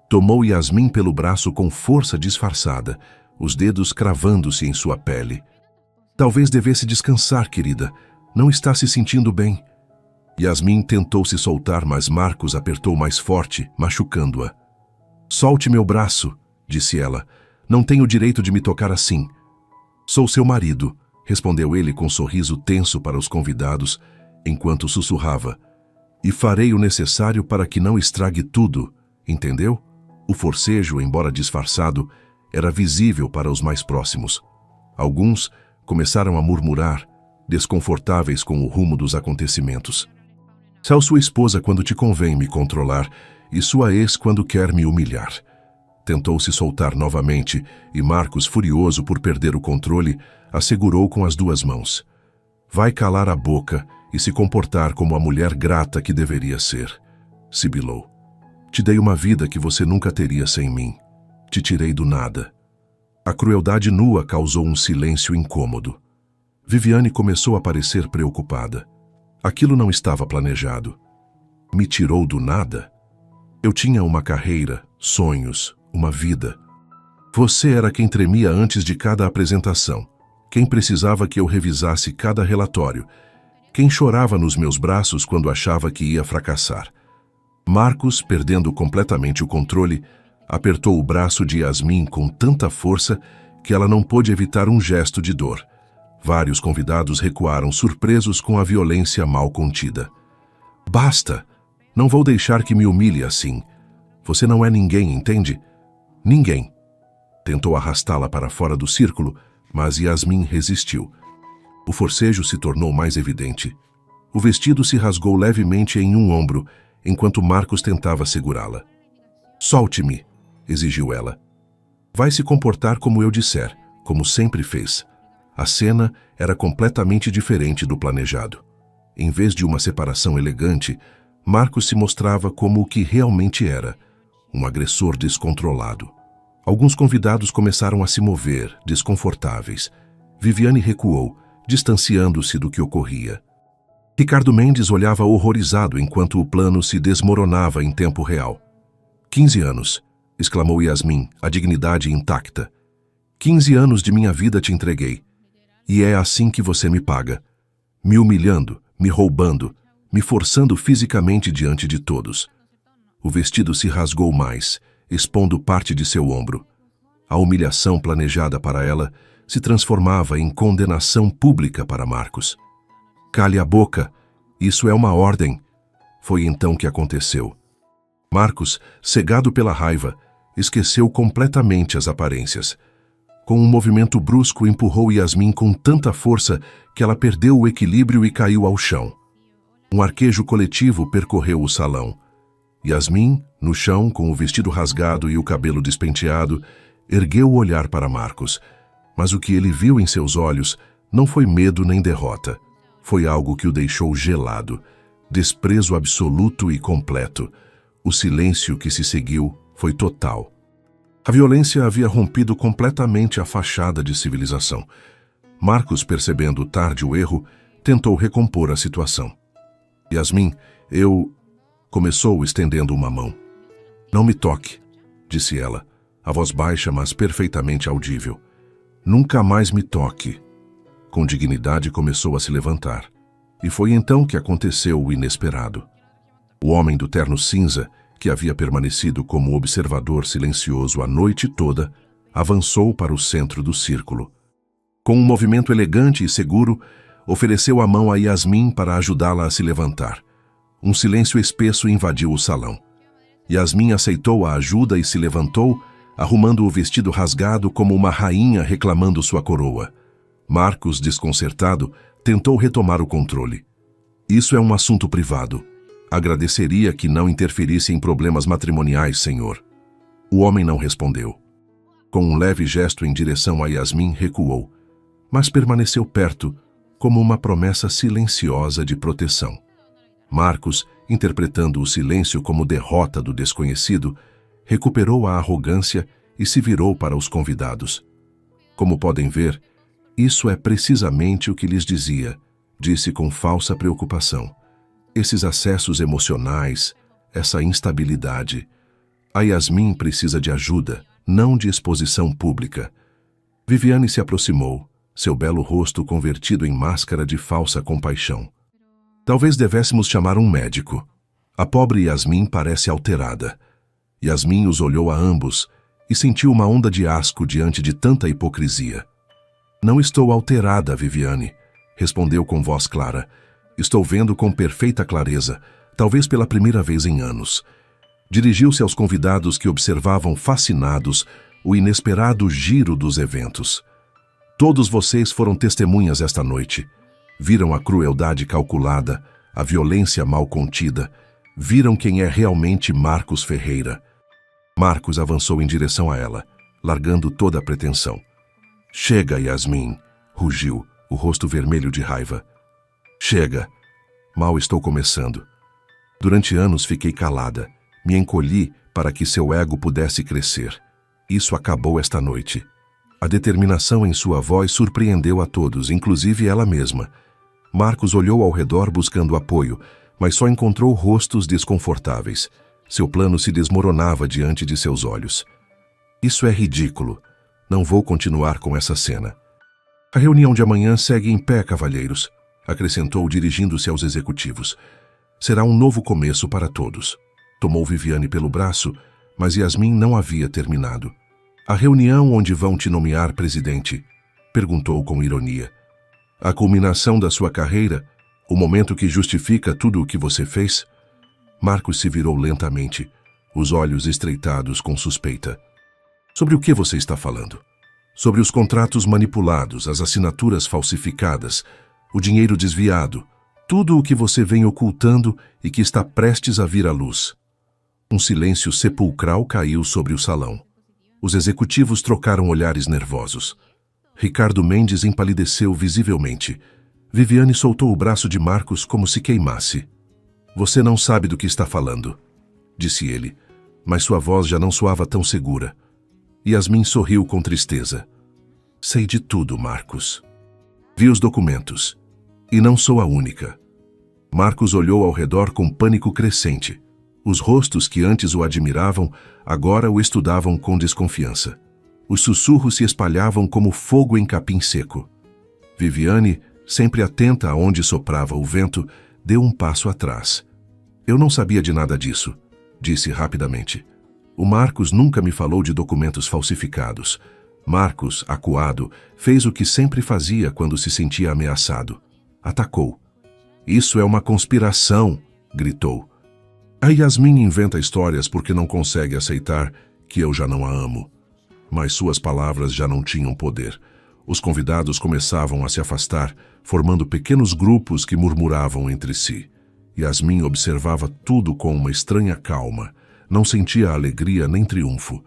Tomou Yasmin pelo braço com força disfarçada, os dedos cravando-se em sua pele. Talvez devesse descansar, querida. Não está se sentindo bem. Yasmin tentou se soltar, mas Marcos apertou mais forte, machucando-a. Solte meu braço, disse ela. Não tenho o direito de me tocar assim. Sou seu marido, respondeu ele com um sorriso tenso para os convidados, enquanto sussurrava. E farei o necessário para que não estrague tudo, entendeu? O forcejo, embora disfarçado, era visível para os mais próximos. Alguns começaram a murmurar, desconfortáveis com o rumo dos acontecimentos. Sou sua esposa quando te convém me controlar e sua ex quando quer me humilhar. Tentou se soltar novamente e Marcos, furioso por perder o controle, a segurou com as duas mãos. Vai calar a boca e se comportar como a mulher grata que deveria ser, sibilou. Te dei uma vida que você nunca teria sem mim. Te tirei do nada. A crueldade nua causou um silêncio incômodo. Viviane começou a parecer preocupada. Aquilo não estava planejado. Me tirou do nada? Eu tinha uma carreira, sonhos, uma vida. Você era quem tremia antes de cada apresentação, quem precisava que eu revisasse cada relatório, quem chorava nos meus braços quando achava que ia fracassar. Marcos, perdendo completamente o controle, apertou o braço de Yasmin com tanta força que ela não pôde evitar um gesto de dor. Vários convidados recuaram, surpresos com a violência mal contida. Basta! Não vou deixar que me humilhe assim. Você não é ninguém, entende? Ninguém. Tentou arrastá-la para fora do círculo, mas Yasmin resistiu. O forcejo se tornou mais evidente. O vestido se rasgou levemente em um ombro, enquanto Marcos tentava segurá-la. Solte-me, exigiu ela. Vai se comportar como eu disser, como sempre fez. A cena era completamente diferente do planejado. Em vez de uma separação elegante, Marcos se mostrava como o que realmente era, um agressor descontrolado. Alguns convidados começaram a se mover, desconfortáveis. Viviane recuou, distanciando-se do que ocorria. Ricardo Mendes olhava horrorizado enquanto o plano se desmoronava em tempo real. 15 anos, exclamou Yasmin, a dignidade intacta. 15 anos de minha vida te entreguei. E é assim que você me paga. Me humilhando, me roubando, me forçando fisicamente diante de todos. O vestido se rasgou mais, expondo parte de seu ombro. A humilhação planejada para ela se transformava em condenação pública para Marcos. Cale a boca, isso é uma ordem. Foi então que aconteceu. Marcos, cegado pela raiva, esqueceu completamente as aparências. Com um movimento brusco, empurrou Yasmin com tanta força que ela perdeu o equilíbrio e caiu ao chão. Um arquejo coletivo percorreu o salão. Yasmin, no chão, com o vestido rasgado e o cabelo despenteado, ergueu o olhar para Marcos. Mas o que ele viu em seus olhos não foi medo nem derrota. Foi algo que o deixou gelado, desprezo absoluto e completo. O silêncio que se seguiu foi total. A violência havia rompido completamente a fachada de civilização. Marcos, percebendo tarde o erro, tentou recompor a situação. Yasmin, começou estendendo uma mão. Não me toque, disse ela, a voz baixa, mas perfeitamente audível. Nunca mais me toque. Com dignidade começou a se levantar. E foi então que aconteceu o inesperado. O homem do terno cinza, que havia permanecido como observador silencioso a noite toda, avançou para o centro do círculo. Com um movimento elegante e seguro, ofereceu a mão a Yasmin para ajudá-la a se levantar. Um silêncio espesso invadiu o salão. Yasmin aceitou a ajuda e se levantou, arrumando o vestido rasgado como uma rainha reclamando sua coroa. Marcos, desconcertado, tentou retomar o controle. Isso é um assunto privado. Agradeceria que não interferisse em problemas matrimoniais, senhor. O homem não respondeu. Com um leve gesto em direção a Yasmin, recuou, mas permaneceu perto, como uma promessa silenciosa de proteção. Marcos, interpretando o silêncio como derrota do desconhecido, recuperou a arrogância e se virou para os convidados. Como podem ver, isso é precisamente o que lhes dizia, disse com falsa preocupação. Esses acessos emocionais, essa instabilidade. A Yasmin precisa de ajuda, não de exposição pública. Viviane se aproximou, seu belo rosto convertido em máscara de falsa compaixão. Talvez devêssemos chamar um médico. A pobre Yasmin parece alterada. Yasmin os olhou a ambos e sentiu uma onda de asco diante de tanta hipocrisia. Não estou alterada, Viviane, respondeu com voz clara. Estou vendo com perfeita clareza, talvez pela primeira vez em anos. Dirigiu-se aos convidados que observavam fascinados o inesperado giro dos eventos. Todos vocês foram testemunhas esta noite. Viram a crueldade calculada, a violência mal contida. Viram quem é realmente Marcos Ferreira. Marcos avançou em direção a ela, largando toda a pretensão. Chega, Yasmin, rugiu, o rosto vermelho de raiva. Chega. Mal estou começando. Durante anos fiquei calada. Me encolhi para que seu ego pudesse crescer. Isso acabou esta noite. A determinação em sua voz surpreendeu a todos, inclusive ela mesma. Marcos olhou ao redor buscando apoio, mas só encontrou rostos desconfortáveis. Seu plano se desmoronava diante de seus olhos. Isso é ridículo. Não vou continuar com essa cena. A reunião de amanhã segue em pé, cavalheiros, acrescentou dirigindo-se aos executivos. Será um novo começo para todos. Tomou Viviane pelo braço, mas Yasmin não havia terminado. A reunião onde vão te nomear presidente? Perguntou com ironia. A culminação da sua carreira? O momento que justifica tudo o que você fez? Marcos se virou lentamente, os olhos estreitados com suspeita. Sobre o que você está falando? Sobre os contratos manipulados, as assinaturas falsificadas, o dinheiro desviado, tudo o que você vem ocultando e que está prestes a vir à luz. Um silêncio sepulcral caiu sobre o salão. Os executivos trocaram olhares nervosos. Ricardo Mendes empalideceu visivelmente. Viviane soltou o braço de Marcos como se queimasse. Você não sabe do que está falando, disse ele, mas sua voz já não soava tão segura. Yasmin sorriu com tristeza. Sei de tudo, Marcos. Vi os documentos. E não sou a única. Marcos olhou ao redor com pânico crescente. Os rostos que antes o admiravam, agora o estudavam com desconfiança. Os sussurros se espalhavam como fogo em capim seco. Viviane, sempre atenta aonde soprava o vento, deu um passo atrás. Eu não sabia de nada disso, disse rapidamente. O Marcos nunca me falou de documentos falsificados. Marcos, acuado, fez o que sempre fazia quando se sentia ameaçado. Atacou. Isso é uma conspiração, gritou. A Yasmin inventa histórias porque não consegue aceitar que eu já não a amo. Mas suas palavras já não tinham poder. Os convidados começavam a se afastar, formando pequenos grupos que murmuravam entre si. Yasmin observava tudo com uma estranha calma. Não sentia alegria nem triunfo.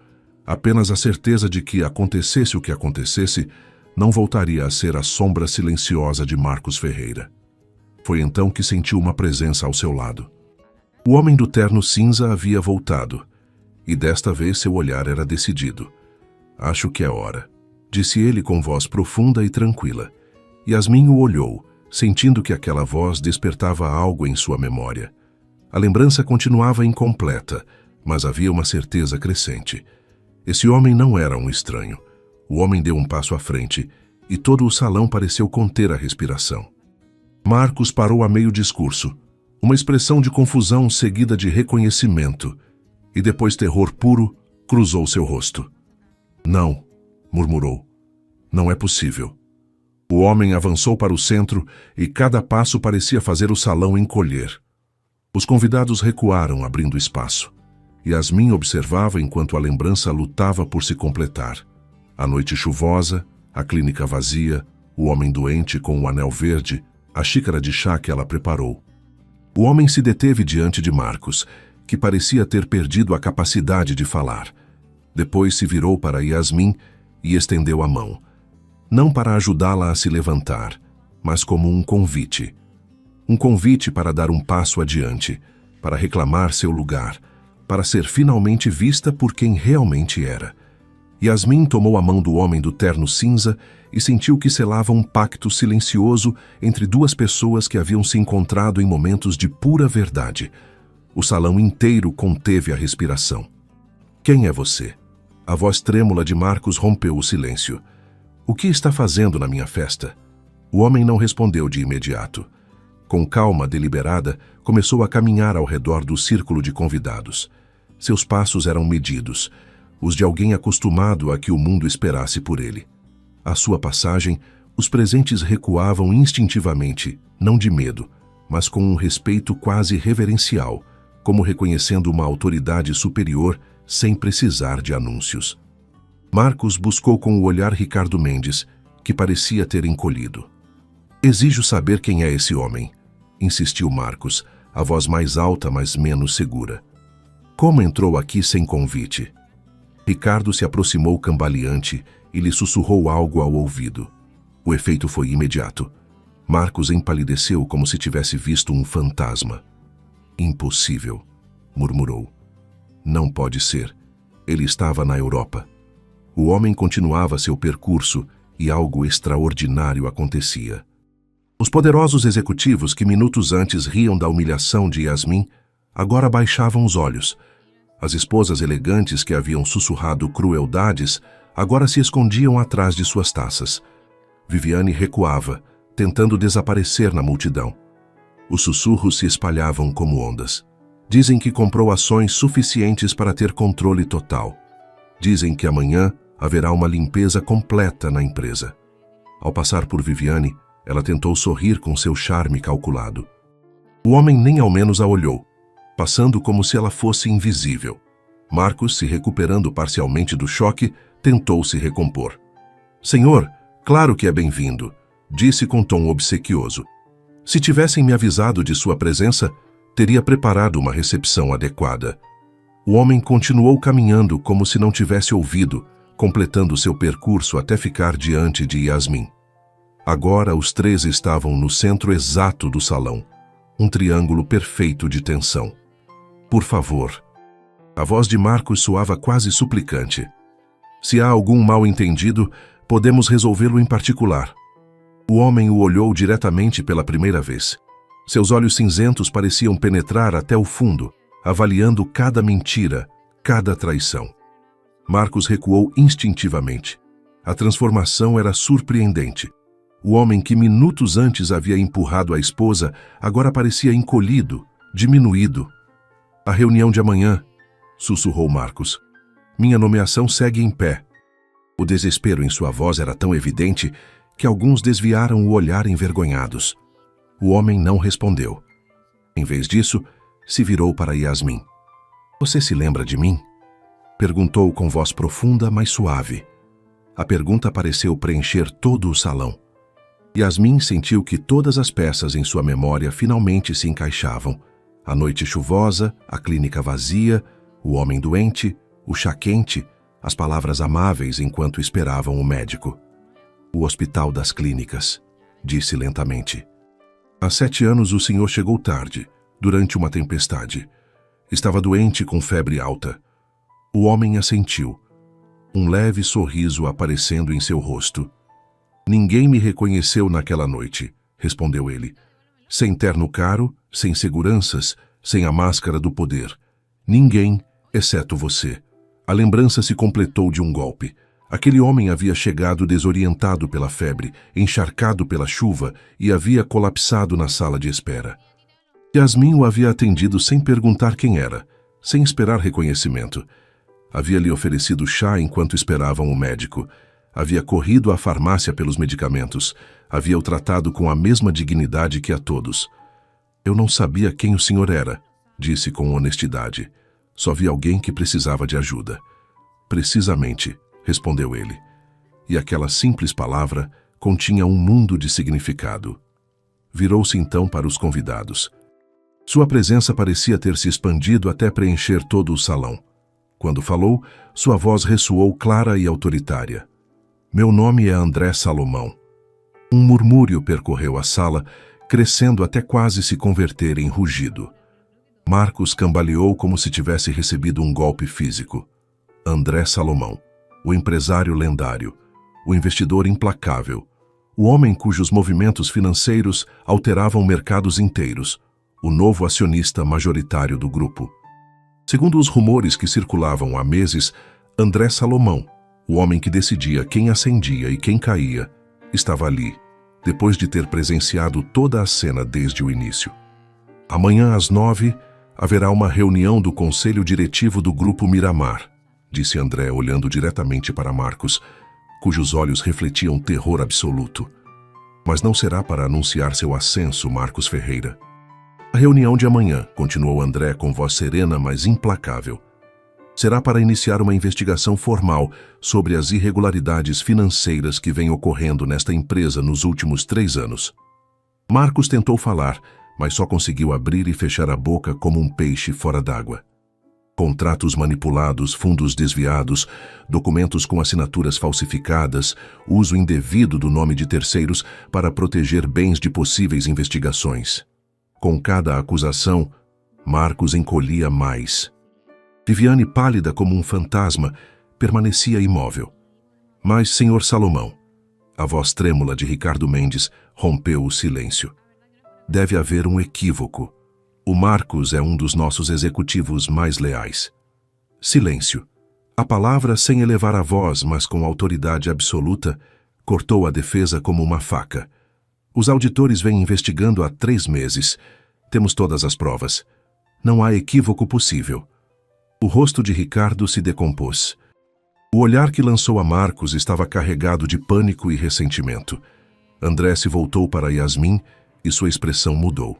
Apenas a certeza de que, acontecesse o que acontecesse, não voltaria a ser a sombra silenciosa de Marcos Ferreira. Foi então que sentiu uma presença ao seu lado. O homem do terno cinza havia voltado, e desta vez seu olhar era decidido. Acho que é hora, disse ele com voz profunda e tranquila. Yasmin o olhou, sentindo que aquela voz despertava algo em sua memória. A lembrança continuava incompleta, mas havia uma certeza crescente. Esse homem não era um estranho. O homem deu um passo à frente, e todo o salão pareceu conter a respiração. Marcos parou a meio discurso, uma expressão de confusão seguida de reconhecimento, e depois terror puro cruzou seu rosto. Não, murmurou. Não é possível. O homem avançou para o centro e cada passo parecia fazer o salão encolher. Os convidados recuaram, abrindo espaço. Yasmin observava enquanto a lembrança lutava por se completar. A noite chuvosa, a clínica vazia, o homem doente com o anel verde, a xícara de chá que ela preparou. O homem se deteve diante de Marcos, que parecia ter perdido a capacidade de falar. Depois se virou para Yasmin e estendeu a mão. Não para ajudá-la a se levantar, mas como um convite. Um convite para dar um passo adiante, para reclamar seu lugar, para ser finalmente vista por quem realmente era. Yasmin tomou a mão do homem do terno cinza e sentiu que selava um pacto silencioso entre duas pessoas que haviam se encontrado em momentos de pura verdade. O salão inteiro conteve a respiração. Quem é você? A voz trêmula de Marcos rompeu o silêncio. O que está fazendo na minha festa? O homem não respondeu de imediato. Com calma deliberada, começou a caminhar ao redor do círculo de convidados. Seus passos eram medidos, os de alguém acostumado a que o mundo esperasse por ele. À sua passagem, os presentes recuavam instintivamente, não de medo, mas com um respeito quase reverencial, como reconhecendo uma autoridade superior sem precisar de anúncios. Marcos buscou com o olhar Ricardo Mendes, que parecia ter encolhido. Exijo saber quem é esse homem, insistiu Marcos, a voz mais alta, mas menos segura. Como entrou aqui sem convite? Ricardo se aproximou cambaleante e lhe sussurrou algo ao ouvido. O efeito foi imediato. Marcos empalideceu como se tivesse visto um fantasma. Impossível, murmurou. Não pode ser. Ele estava na Europa. O homem continuava seu percurso e algo extraordinário acontecia. Os poderosos executivos que minutos antes riam da humilhação de Yasmin, agora baixavam os olhos. As esposas elegantes que haviam sussurrado crueldades, agora se escondiam atrás de suas taças. Viviane recuava, tentando desaparecer na multidão. Os sussurros se espalhavam como ondas. Dizem que comprou ações suficientes para ter controle total. Dizem que amanhã haverá uma limpeza completa na empresa. Ao passar por Viviane, ela tentou sorrir com seu charme calculado. O homem nem ao menos a olhou, passando como se ela fosse invisível. Marcos, se recuperando parcialmente do choque, tentou se recompor. Senhor, claro que é bem-vindo, disse com tom obsequioso. Se tivessem me avisado de sua presença, teria preparado uma recepção adequada. O homem continuou caminhando como se não tivesse ouvido, completando seu percurso até ficar diante de Yasmin. Agora os três estavam no centro exato do salão, um triângulo perfeito de tensão. Por favor. A voz de Marcos soava quase suplicante. Se há algum mal-entendido, podemos resolvê-lo em particular. O homem o olhou diretamente pela primeira vez. Seus olhos cinzentos pareciam penetrar até o fundo, avaliando cada mentira, cada traição. Marcos recuou instintivamente. A transformação era surpreendente. O homem que minutos antes havia empurrado a esposa agora parecia encolhido, diminuído. A reunião de amanhã, sussurrou Marcos. Minha nomeação segue em pé. O desespero em sua voz era tão evidente que alguns desviaram o olhar envergonhados. O homem não respondeu. Em vez disso, se virou para Yasmin. Você se lembra de mim? Perguntou com voz profunda, mas suave. A pergunta pareceu preencher todo o salão. Yasmin sentiu que todas as peças em sua memória finalmente se encaixavam. A noite chuvosa, a clínica vazia, o homem doente, o chá quente, as palavras amáveis enquanto esperavam o médico. O hospital das clínicas, disse lentamente. Há 7 anos o senhor chegou tarde, durante uma tempestade. Estava doente com febre alta. O homem assentiu, um leve sorriso aparecendo em seu rosto. Ninguém me reconheceu naquela noite, respondeu ele. Sem terno caro, sem seguranças, sem a máscara do poder. Ninguém, exceto você. A lembrança se completou de um golpe. Aquele homem havia chegado desorientado pela febre, encharcado pela chuva e havia colapsado na sala de espera. Yasmin o havia atendido sem perguntar quem era, sem esperar reconhecimento. Havia lhe oferecido chá enquanto esperavam o médico. Havia corrido à farmácia pelos medicamentos. Havia o tratado com a mesma dignidade que a todos. Eu não sabia quem o senhor era, disse com honestidade. Só vi alguém que precisava de ajuda. Precisamente, respondeu ele. E aquela simples palavra continha um mundo de significado. Virou-se então para os convidados. Sua presença parecia ter se expandido até preencher todo o salão. Quando falou, sua voz ressoou clara e autoritária. Meu nome é André Salomão. Um murmúrio percorreu a sala, crescendo até quase se converter em rugido. Marcos cambaleou como se tivesse recebido um golpe físico. André Salomão, o empresário lendário, o investidor implacável, o homem cujos movimentos financeiros alteravam mercados inteiros, o novo acionista majoritário do grupo. Segundo os rumores que circulavam há meses, André Salomão, o homem que decidia quem ascendia e quem caía, estava ali, depois de ter presenciado toda a cena desde o início. Amanhã às 9, haverá uma reunião do Conselho Diretivo do Grupo Miramar, disse André olhando diretamente para Marcos, cujos olhos refletiam terror absoluto. Mas não será para anunciar seu ascenso, Marcos Ferreira. A reunião de amanhã, continuou André com voz serena, mas implacável, será para iniciar uma investigação formal sobre as irregularidades financeiras que vêm ocorrendo nesta empresa nos últimos 3 anos. Marcos tentou falar, mas só conseguiu abrir e fechar a boca como um peixe fora d'água. Contratos manipulados, fundos desviados, documentos com assinaturas falsificadas, uso indevido do nome de terceiros para proteger bens de possíveis investigações. Com cada acusação, Marcos encolhia mais. Viviane, pálida como um fantasma, permanecia imóvel. Mas, senhor Salomão, a voz trêmula de Ricardo Mendes rompeu o silêncio. Deve haver um equívoco. O Marcos é um dos nossos executivos mais leais. Silêncio. A palavra, sem elevar a voz, mas com autoridade absoluta, cortou a defesa como uma faca. Os auditores vêm investigando há 3 meses. Temos todas as provas. Não há equívoco possível. O rosto de Ricardo se decompôs. O olhar que lançou a Marcos estava carregado de pânico e ressentimento. André se voltou para Yasmin e sua expressão mudou.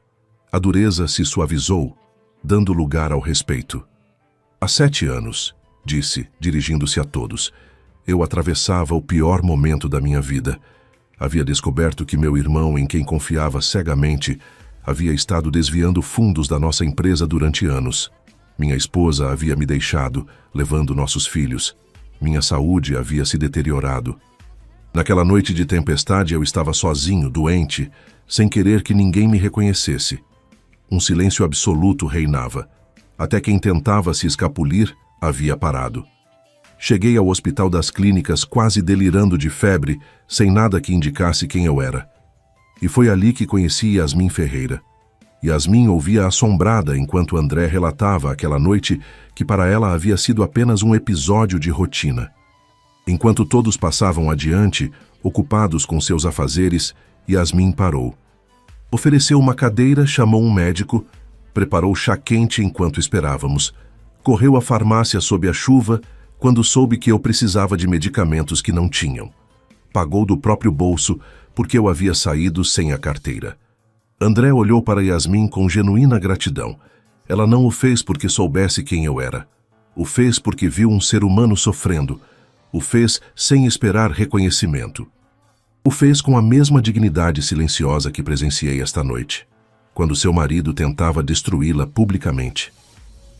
A dureza se suavizou, dando lugar ao respeito. Há 7 anos, disse, dirigindo-se a todos, eu atravessava o pior momento da minha vida. Havia descoberto que meu irmão, em quem confiava cegamente, havia estado desviando fundos da nossa empresa durante anos. Minha esposa havia me deixado, levando nossos filhos. Minha saúde havia se deteriorado. Naquela noite de tempestade eu estava sozinho, doente, sem querer que ninguém me reconhecesse. Um silêncio absoluto reinava. Até quem tentava se escapulir havia parado. Cheguei ao Hospital das Clínicas quase delirando de febre, sem nada que indicasse quem eu era. E foi ali que conheci Yasmin Ferreira. Yasmin ouvia assombrada enquanto André relatava aquela noite que para ela havia sido apenas um episódio de rotina. Enquanto todos passavam adiante, ocupados com seus afazeres, Yasmin parou. Ofereceu uma cadeira, chamou um médico, preparou chá quente enquanto esperávamos. Correu à farmácia sob a chuva quando soube que eu precisava de medicamentos que não tinham. Pagou do próprio bolso porque eu havia saído sem a carteira. André olhou para Yasmin com genuína gratidão. Ela não o fez porque soubesse quem eu era. O fez porque viu um ser humano sofrendo. O fez sem esperar reconhecimento. O fez com a mesma dignidade silenciosa que presenciei esta noite, quando seu marido tentava destruí-la publicamente.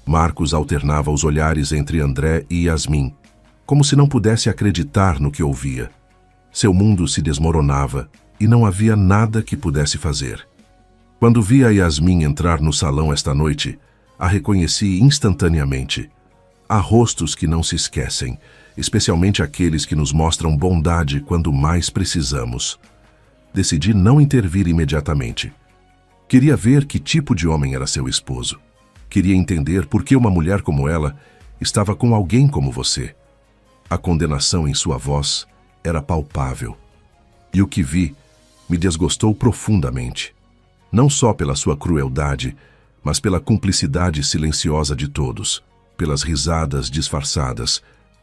Marcos alternava os olhares entre André e Yasmin, como se não pudesse acreditar no que ouvia. Seu mundo se desmoronava e não havia nada que pudesse fazer. Quando vi a Yasmin entrar no salão esta noite, a reconheci instantaneamente. Há rostos que não se esquecem, especialmente aqueles que nos mostram bondade quando mais precisamos. Decidi não intervir imediatamente. Queria ver que tipo de homem era seu esposo. Queria entender por que uma mulher como ela estava com alguém como você. A condenação em sua voz era palpável. E o que vi me desgostou profundamente. Não só pela sua crueldade, mas pela cumplicidade silenciosa de todos, pelas risadas disfarçadas,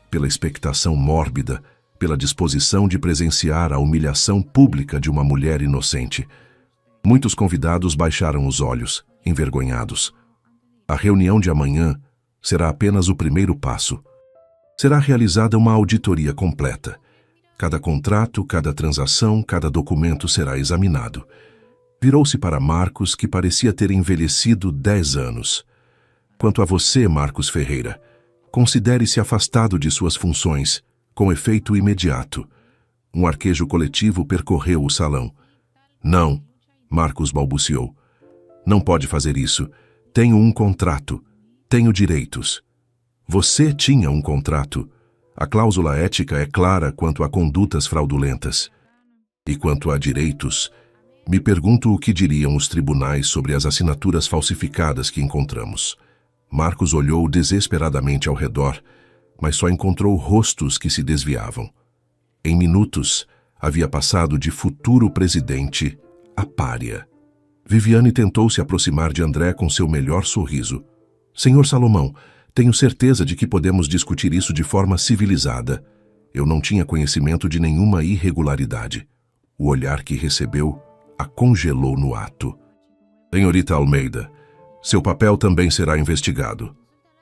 pela expectação mórbida, pela disposição de presenciar a humilhação pública de uma mulher inocente. Muitos convidados baixaram os olhos, envergonhados. A reunião de amanhã será apenas o primeiro passo. Será realizada uma auditoria completa. Cada contrato, cada transação, cada documento será examinado. Virou-se para Marcos, que parecia ter envelhecido 10 anos. Quanto a você, Marcos Ferreira, considere-se afastado de suas funções, com efeito imediato. Um arquejo coletivo percorreu o salão. Não, Marcos balbuciou. Não pode fazer isso. Tenho um contrato. Tenho direitos. Você tinha um contrato. A cláusula ética é clara quanto a condutas fraudulentas. E quanto a direitos, me pergunto o que diriam os tribunais sobre as assinaturas falsificadas que encontramos. Marcos olhou desesperadamente ao redor, mas só encontrou rostos que se desviavam. Em minutos, havia passado de futuro presidente a pária. Viviane tentou se aproximar de André com seu melhor sorriso. Senhor Salomão, tenho certeza de que podemos discutir isso de forma civilizada. Eu não tinha conhecimento de nenhuma irregularidade. O olhar que recebeu a congelou no ato. Senhorita Almeida, seu papel também será investigado.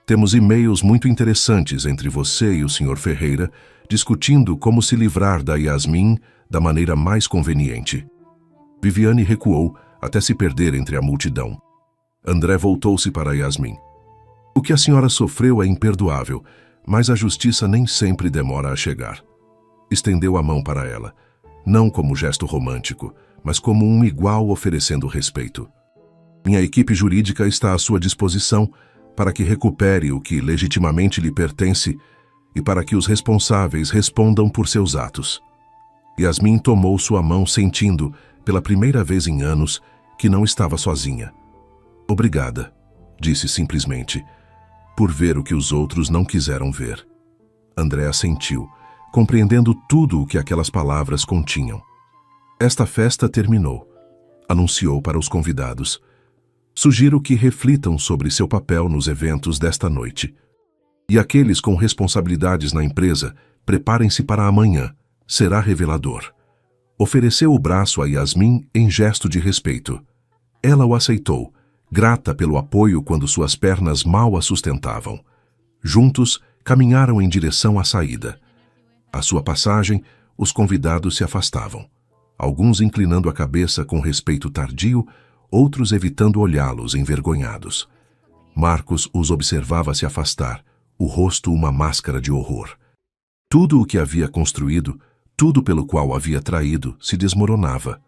Temos e-mails muito interessantes entre você e o Sr. Ferreira, discutindo como se livrar da Yasmin da maneira mais conveniente. Viviane recuou até se perder entre a multidão. André voltou-se para Yasmin. O que a senhora sofreu é imperdoável, mas a justiça nem sempre demora a chegar. Estendeu a mão para ela, não como gesto romântico, mas como um igual oferecendo respeito. Minha equipe jurídica está à sua disposição para que recupere o que legitimamente lhe pertence e para que os responsáveis respondam por seus atos. Yasmin tomou sua mão sentindo, pela primeira vez em anos, que não estava sozinha. Obrigada, disse simplesmente, por ver o que os outros não quiseram ver. André assentiu, compreendendo tudo o que aquelas palavras continham. Esta festa terminou. Anunciou para os convidados. Sugiro que reflitam sobre seu papel nos eventos desta noite. E aqueles com responsabilidades na empresa, preparem-se para amanhã. Será revelador. Ofereceu o braço a Yasmin em gesto de respeito. Ela o aceitou, grata pelo apoio quando suas pernas mal a sustentavam. Juntos, caminharam em direção à saída. À sua passagem, os convidados se afastavam. Alguns inclinando a cabeça com respeito tardio, outros evitando olhá-los envergonhados. Marcos os observava se afastar, o rosto uma máscara de horror. Tudo o que havia construído, tudo pelo qual havia traído, se desmoronava.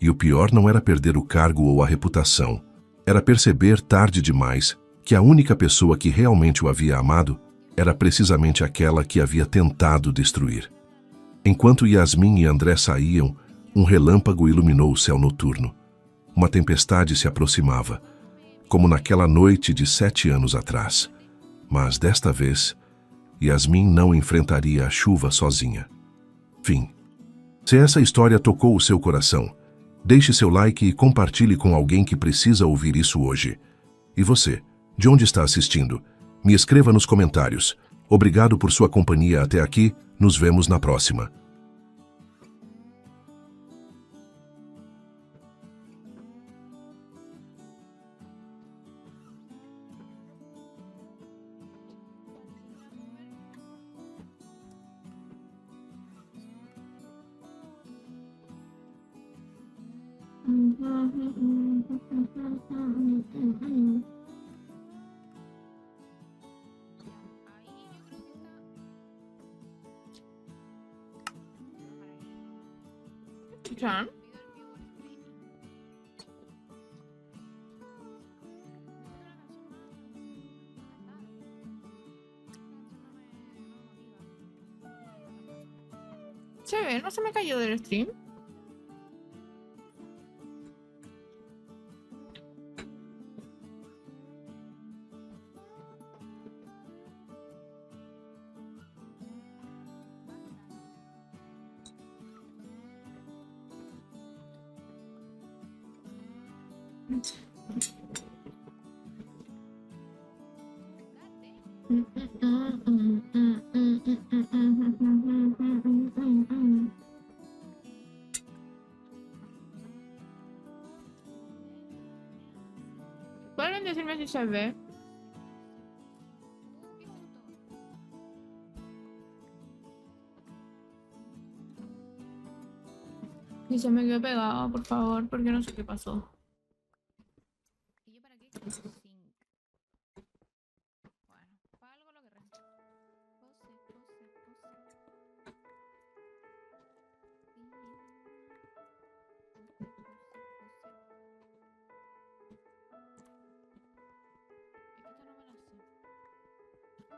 E o pior não era perder o cargo ou a reputação. Era perceber tarde demais que a única pessoa que realmente o havia amado era precisamente aquela que havia tentado destruir. Enquanto Yasmin e André saíam, um relâmpago iluminou o céu noturno. Uma tempestade se aproximava, como naquela noite de 7 anos atrás. Mas desta vez, Yasmin não enfrentaria a chuva sozinha. Fim. Se essa história tocou o seu coração, deixe seu like e compartilhe com alguém que precisa ouvir isso hoje. E você, de onde está assistindo? Me escreva nos comentários. Obrigado por sua companhia até aqui. Nos vemos na próxima. Can. Se ve, no se me cayó del stream. ¿Pueden decirme si se ve? Y se me quedó pegado, por favor, porque no sé qué pasó. ¿Y yo para qué quiero zinc? Bueno, para algo lo que resta.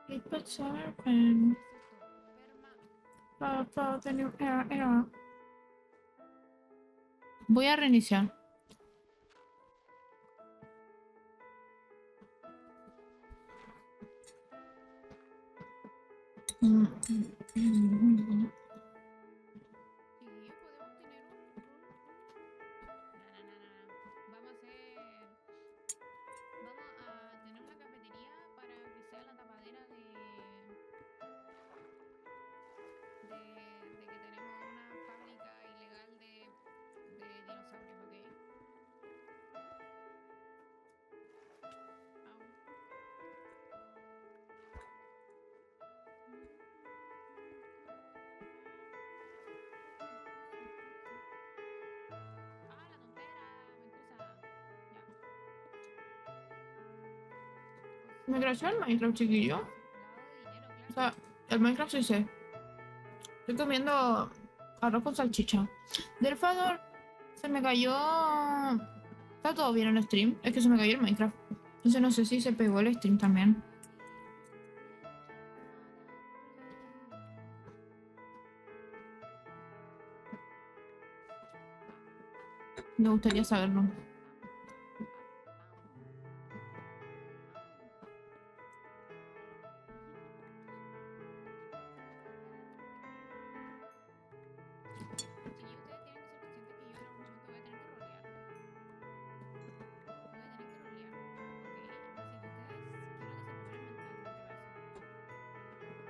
It was serpent. Exacto. Perma. Error. Voy a reiniciar. Chiquillos, podemos tener Vamos a hacer. Vamos a tener una cafetería para que sea la tapadera de que tenemos una fábrica ilegal de dinosaurios, ¿ok? Au. Ah, la tontera, me Me creció el Minecraft, chiquillo. lavado de dinero, O claro. sea, el Minecraft sí sé. Estoy comiendo arroz con salchicha. Del favor, se me cayó. Está todo bien en el stream. Es que se me cayó el Minecraft. Entonces no sé si se pegó el stream también. Me gustaría saberlo.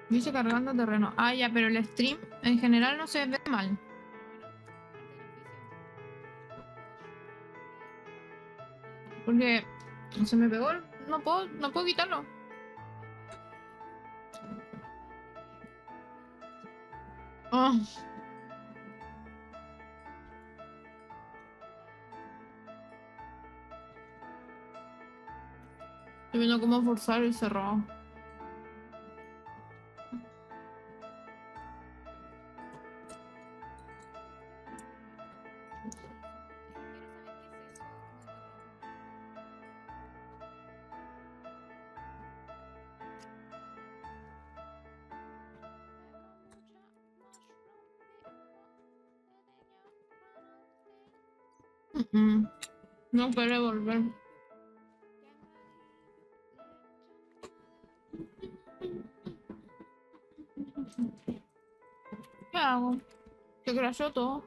Dice cargando terreno. Ah, ya, pero el stream en general no se ve mal. Porque se me pegó. No puedo quitarlo. Oh, estoy viendo cómo forzar el cerrado. No quiere volver. ¿Qué hago? Se crashó todo.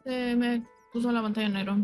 Se me puso la pantalla en negro.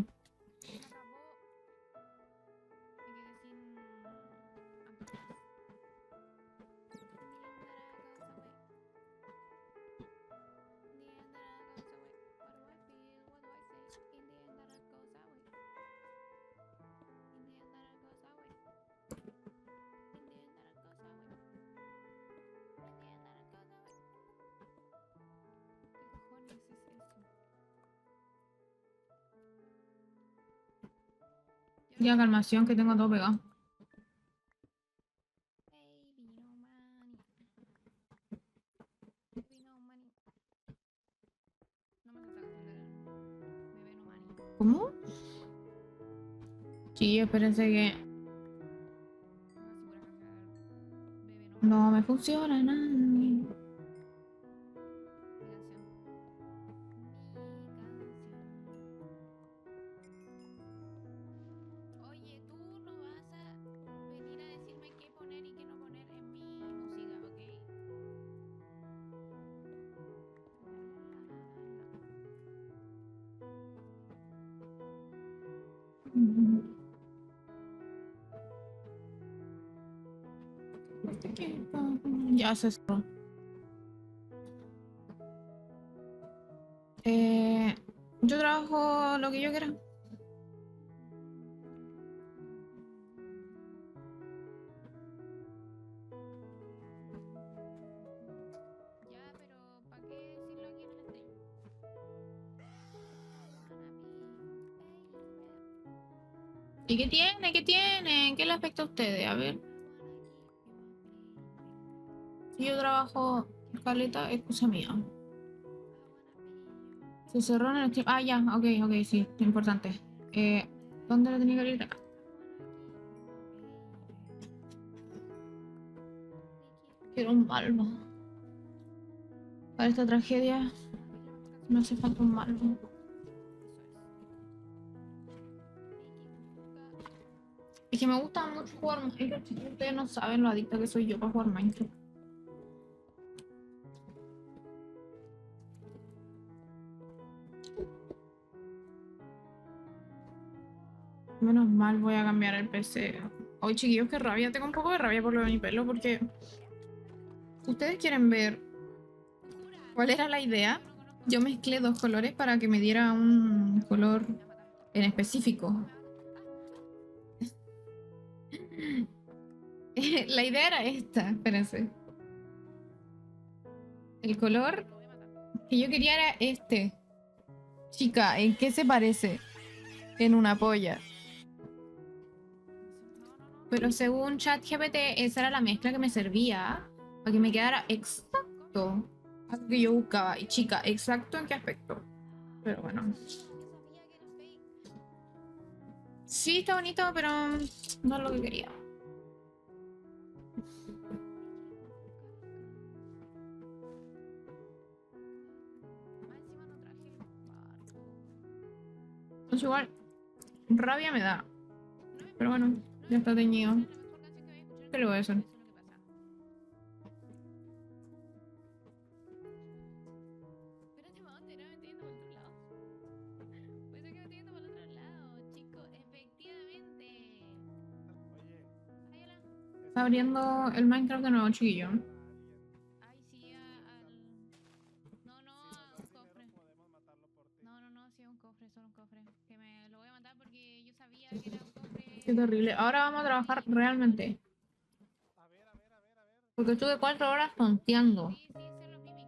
Ya, calmación, que tengo todo pegado. ¿Cómo? Sí, espérense que no me funciona nada. Oye, tú no vas a venir a decirme qué poner y qué no poner en mi música, ¿ok? Ya se cerró. Yo trabajo lo que yo quiera. ¿Y qué tiene? ¿Qué tiene? ¿Qué le afecta a ustedes? A ver. Si yo trabajo caleta, es cosa mía. Se cerró en el stream. Ah, ya, ok, sí, es importante. ¿Dónde la tenía que abrir? Acá. Quiero un Malvo. Para esta tragedia me hace falta un Malvo. Es que me gusta mucho jugar Minecraft. Ustedes no saben lo adicta que soy yo para jugar Minecraft. Menos mal voy a cambiar el PC. Hoy, chiquillos, qué rabia. Tengo un poco de rabia por lo de mi pelo porque ustedes quieren ver cuál era la idea. Yo mezclé dos colores para que me diera un color en específico. La idea era esta, espérense. El color que yo quería era este. Chica, ¿en qué se parece? En una polla. Pero según ChatGPT, esa era la mezcla que me servía para que me quedara exacto a lo que yo buscaba. Y chica, ¿exacto en qué aspecto? Pero bueno. Sí, está bonito, pero no es lo que quería. Entonces igual, rabia me da. Pero bueno, ya está teñido. ¿Qué le voy a hacer? Está abriendo el Minecraft de nuevo, chiquillo. Ay, sí, No, no, a un cofre. No, sí, un cofre, solo un cofre. Que me lo voy a matar porque yo sabía que era un cofre. Qué terrible. Ahora vamos a trabajar realmente. Porque estuve 4 horas tonteando. Sí, sí, ese es lo Mimi.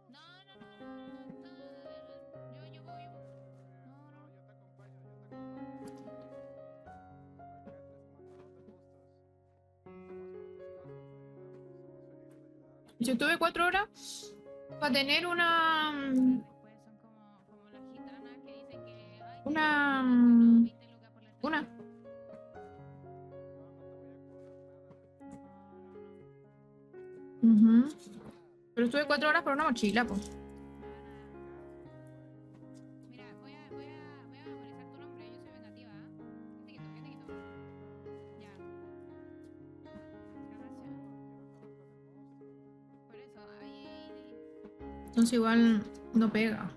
No, yo voy. Yo estuve 4 horas para tener una... Después son como las gitanas que dicen que. Ay, Una... no, 20 lucas por la Una. Ujú. Pero estuve 4 horas por una mochila, pues. Mira, voy a memorizar tu nombre, yo soy vengativa, ¿ah? ¿Qué te quito? Ya. Gracias. Por eso, ahí. Entonces igual no pega.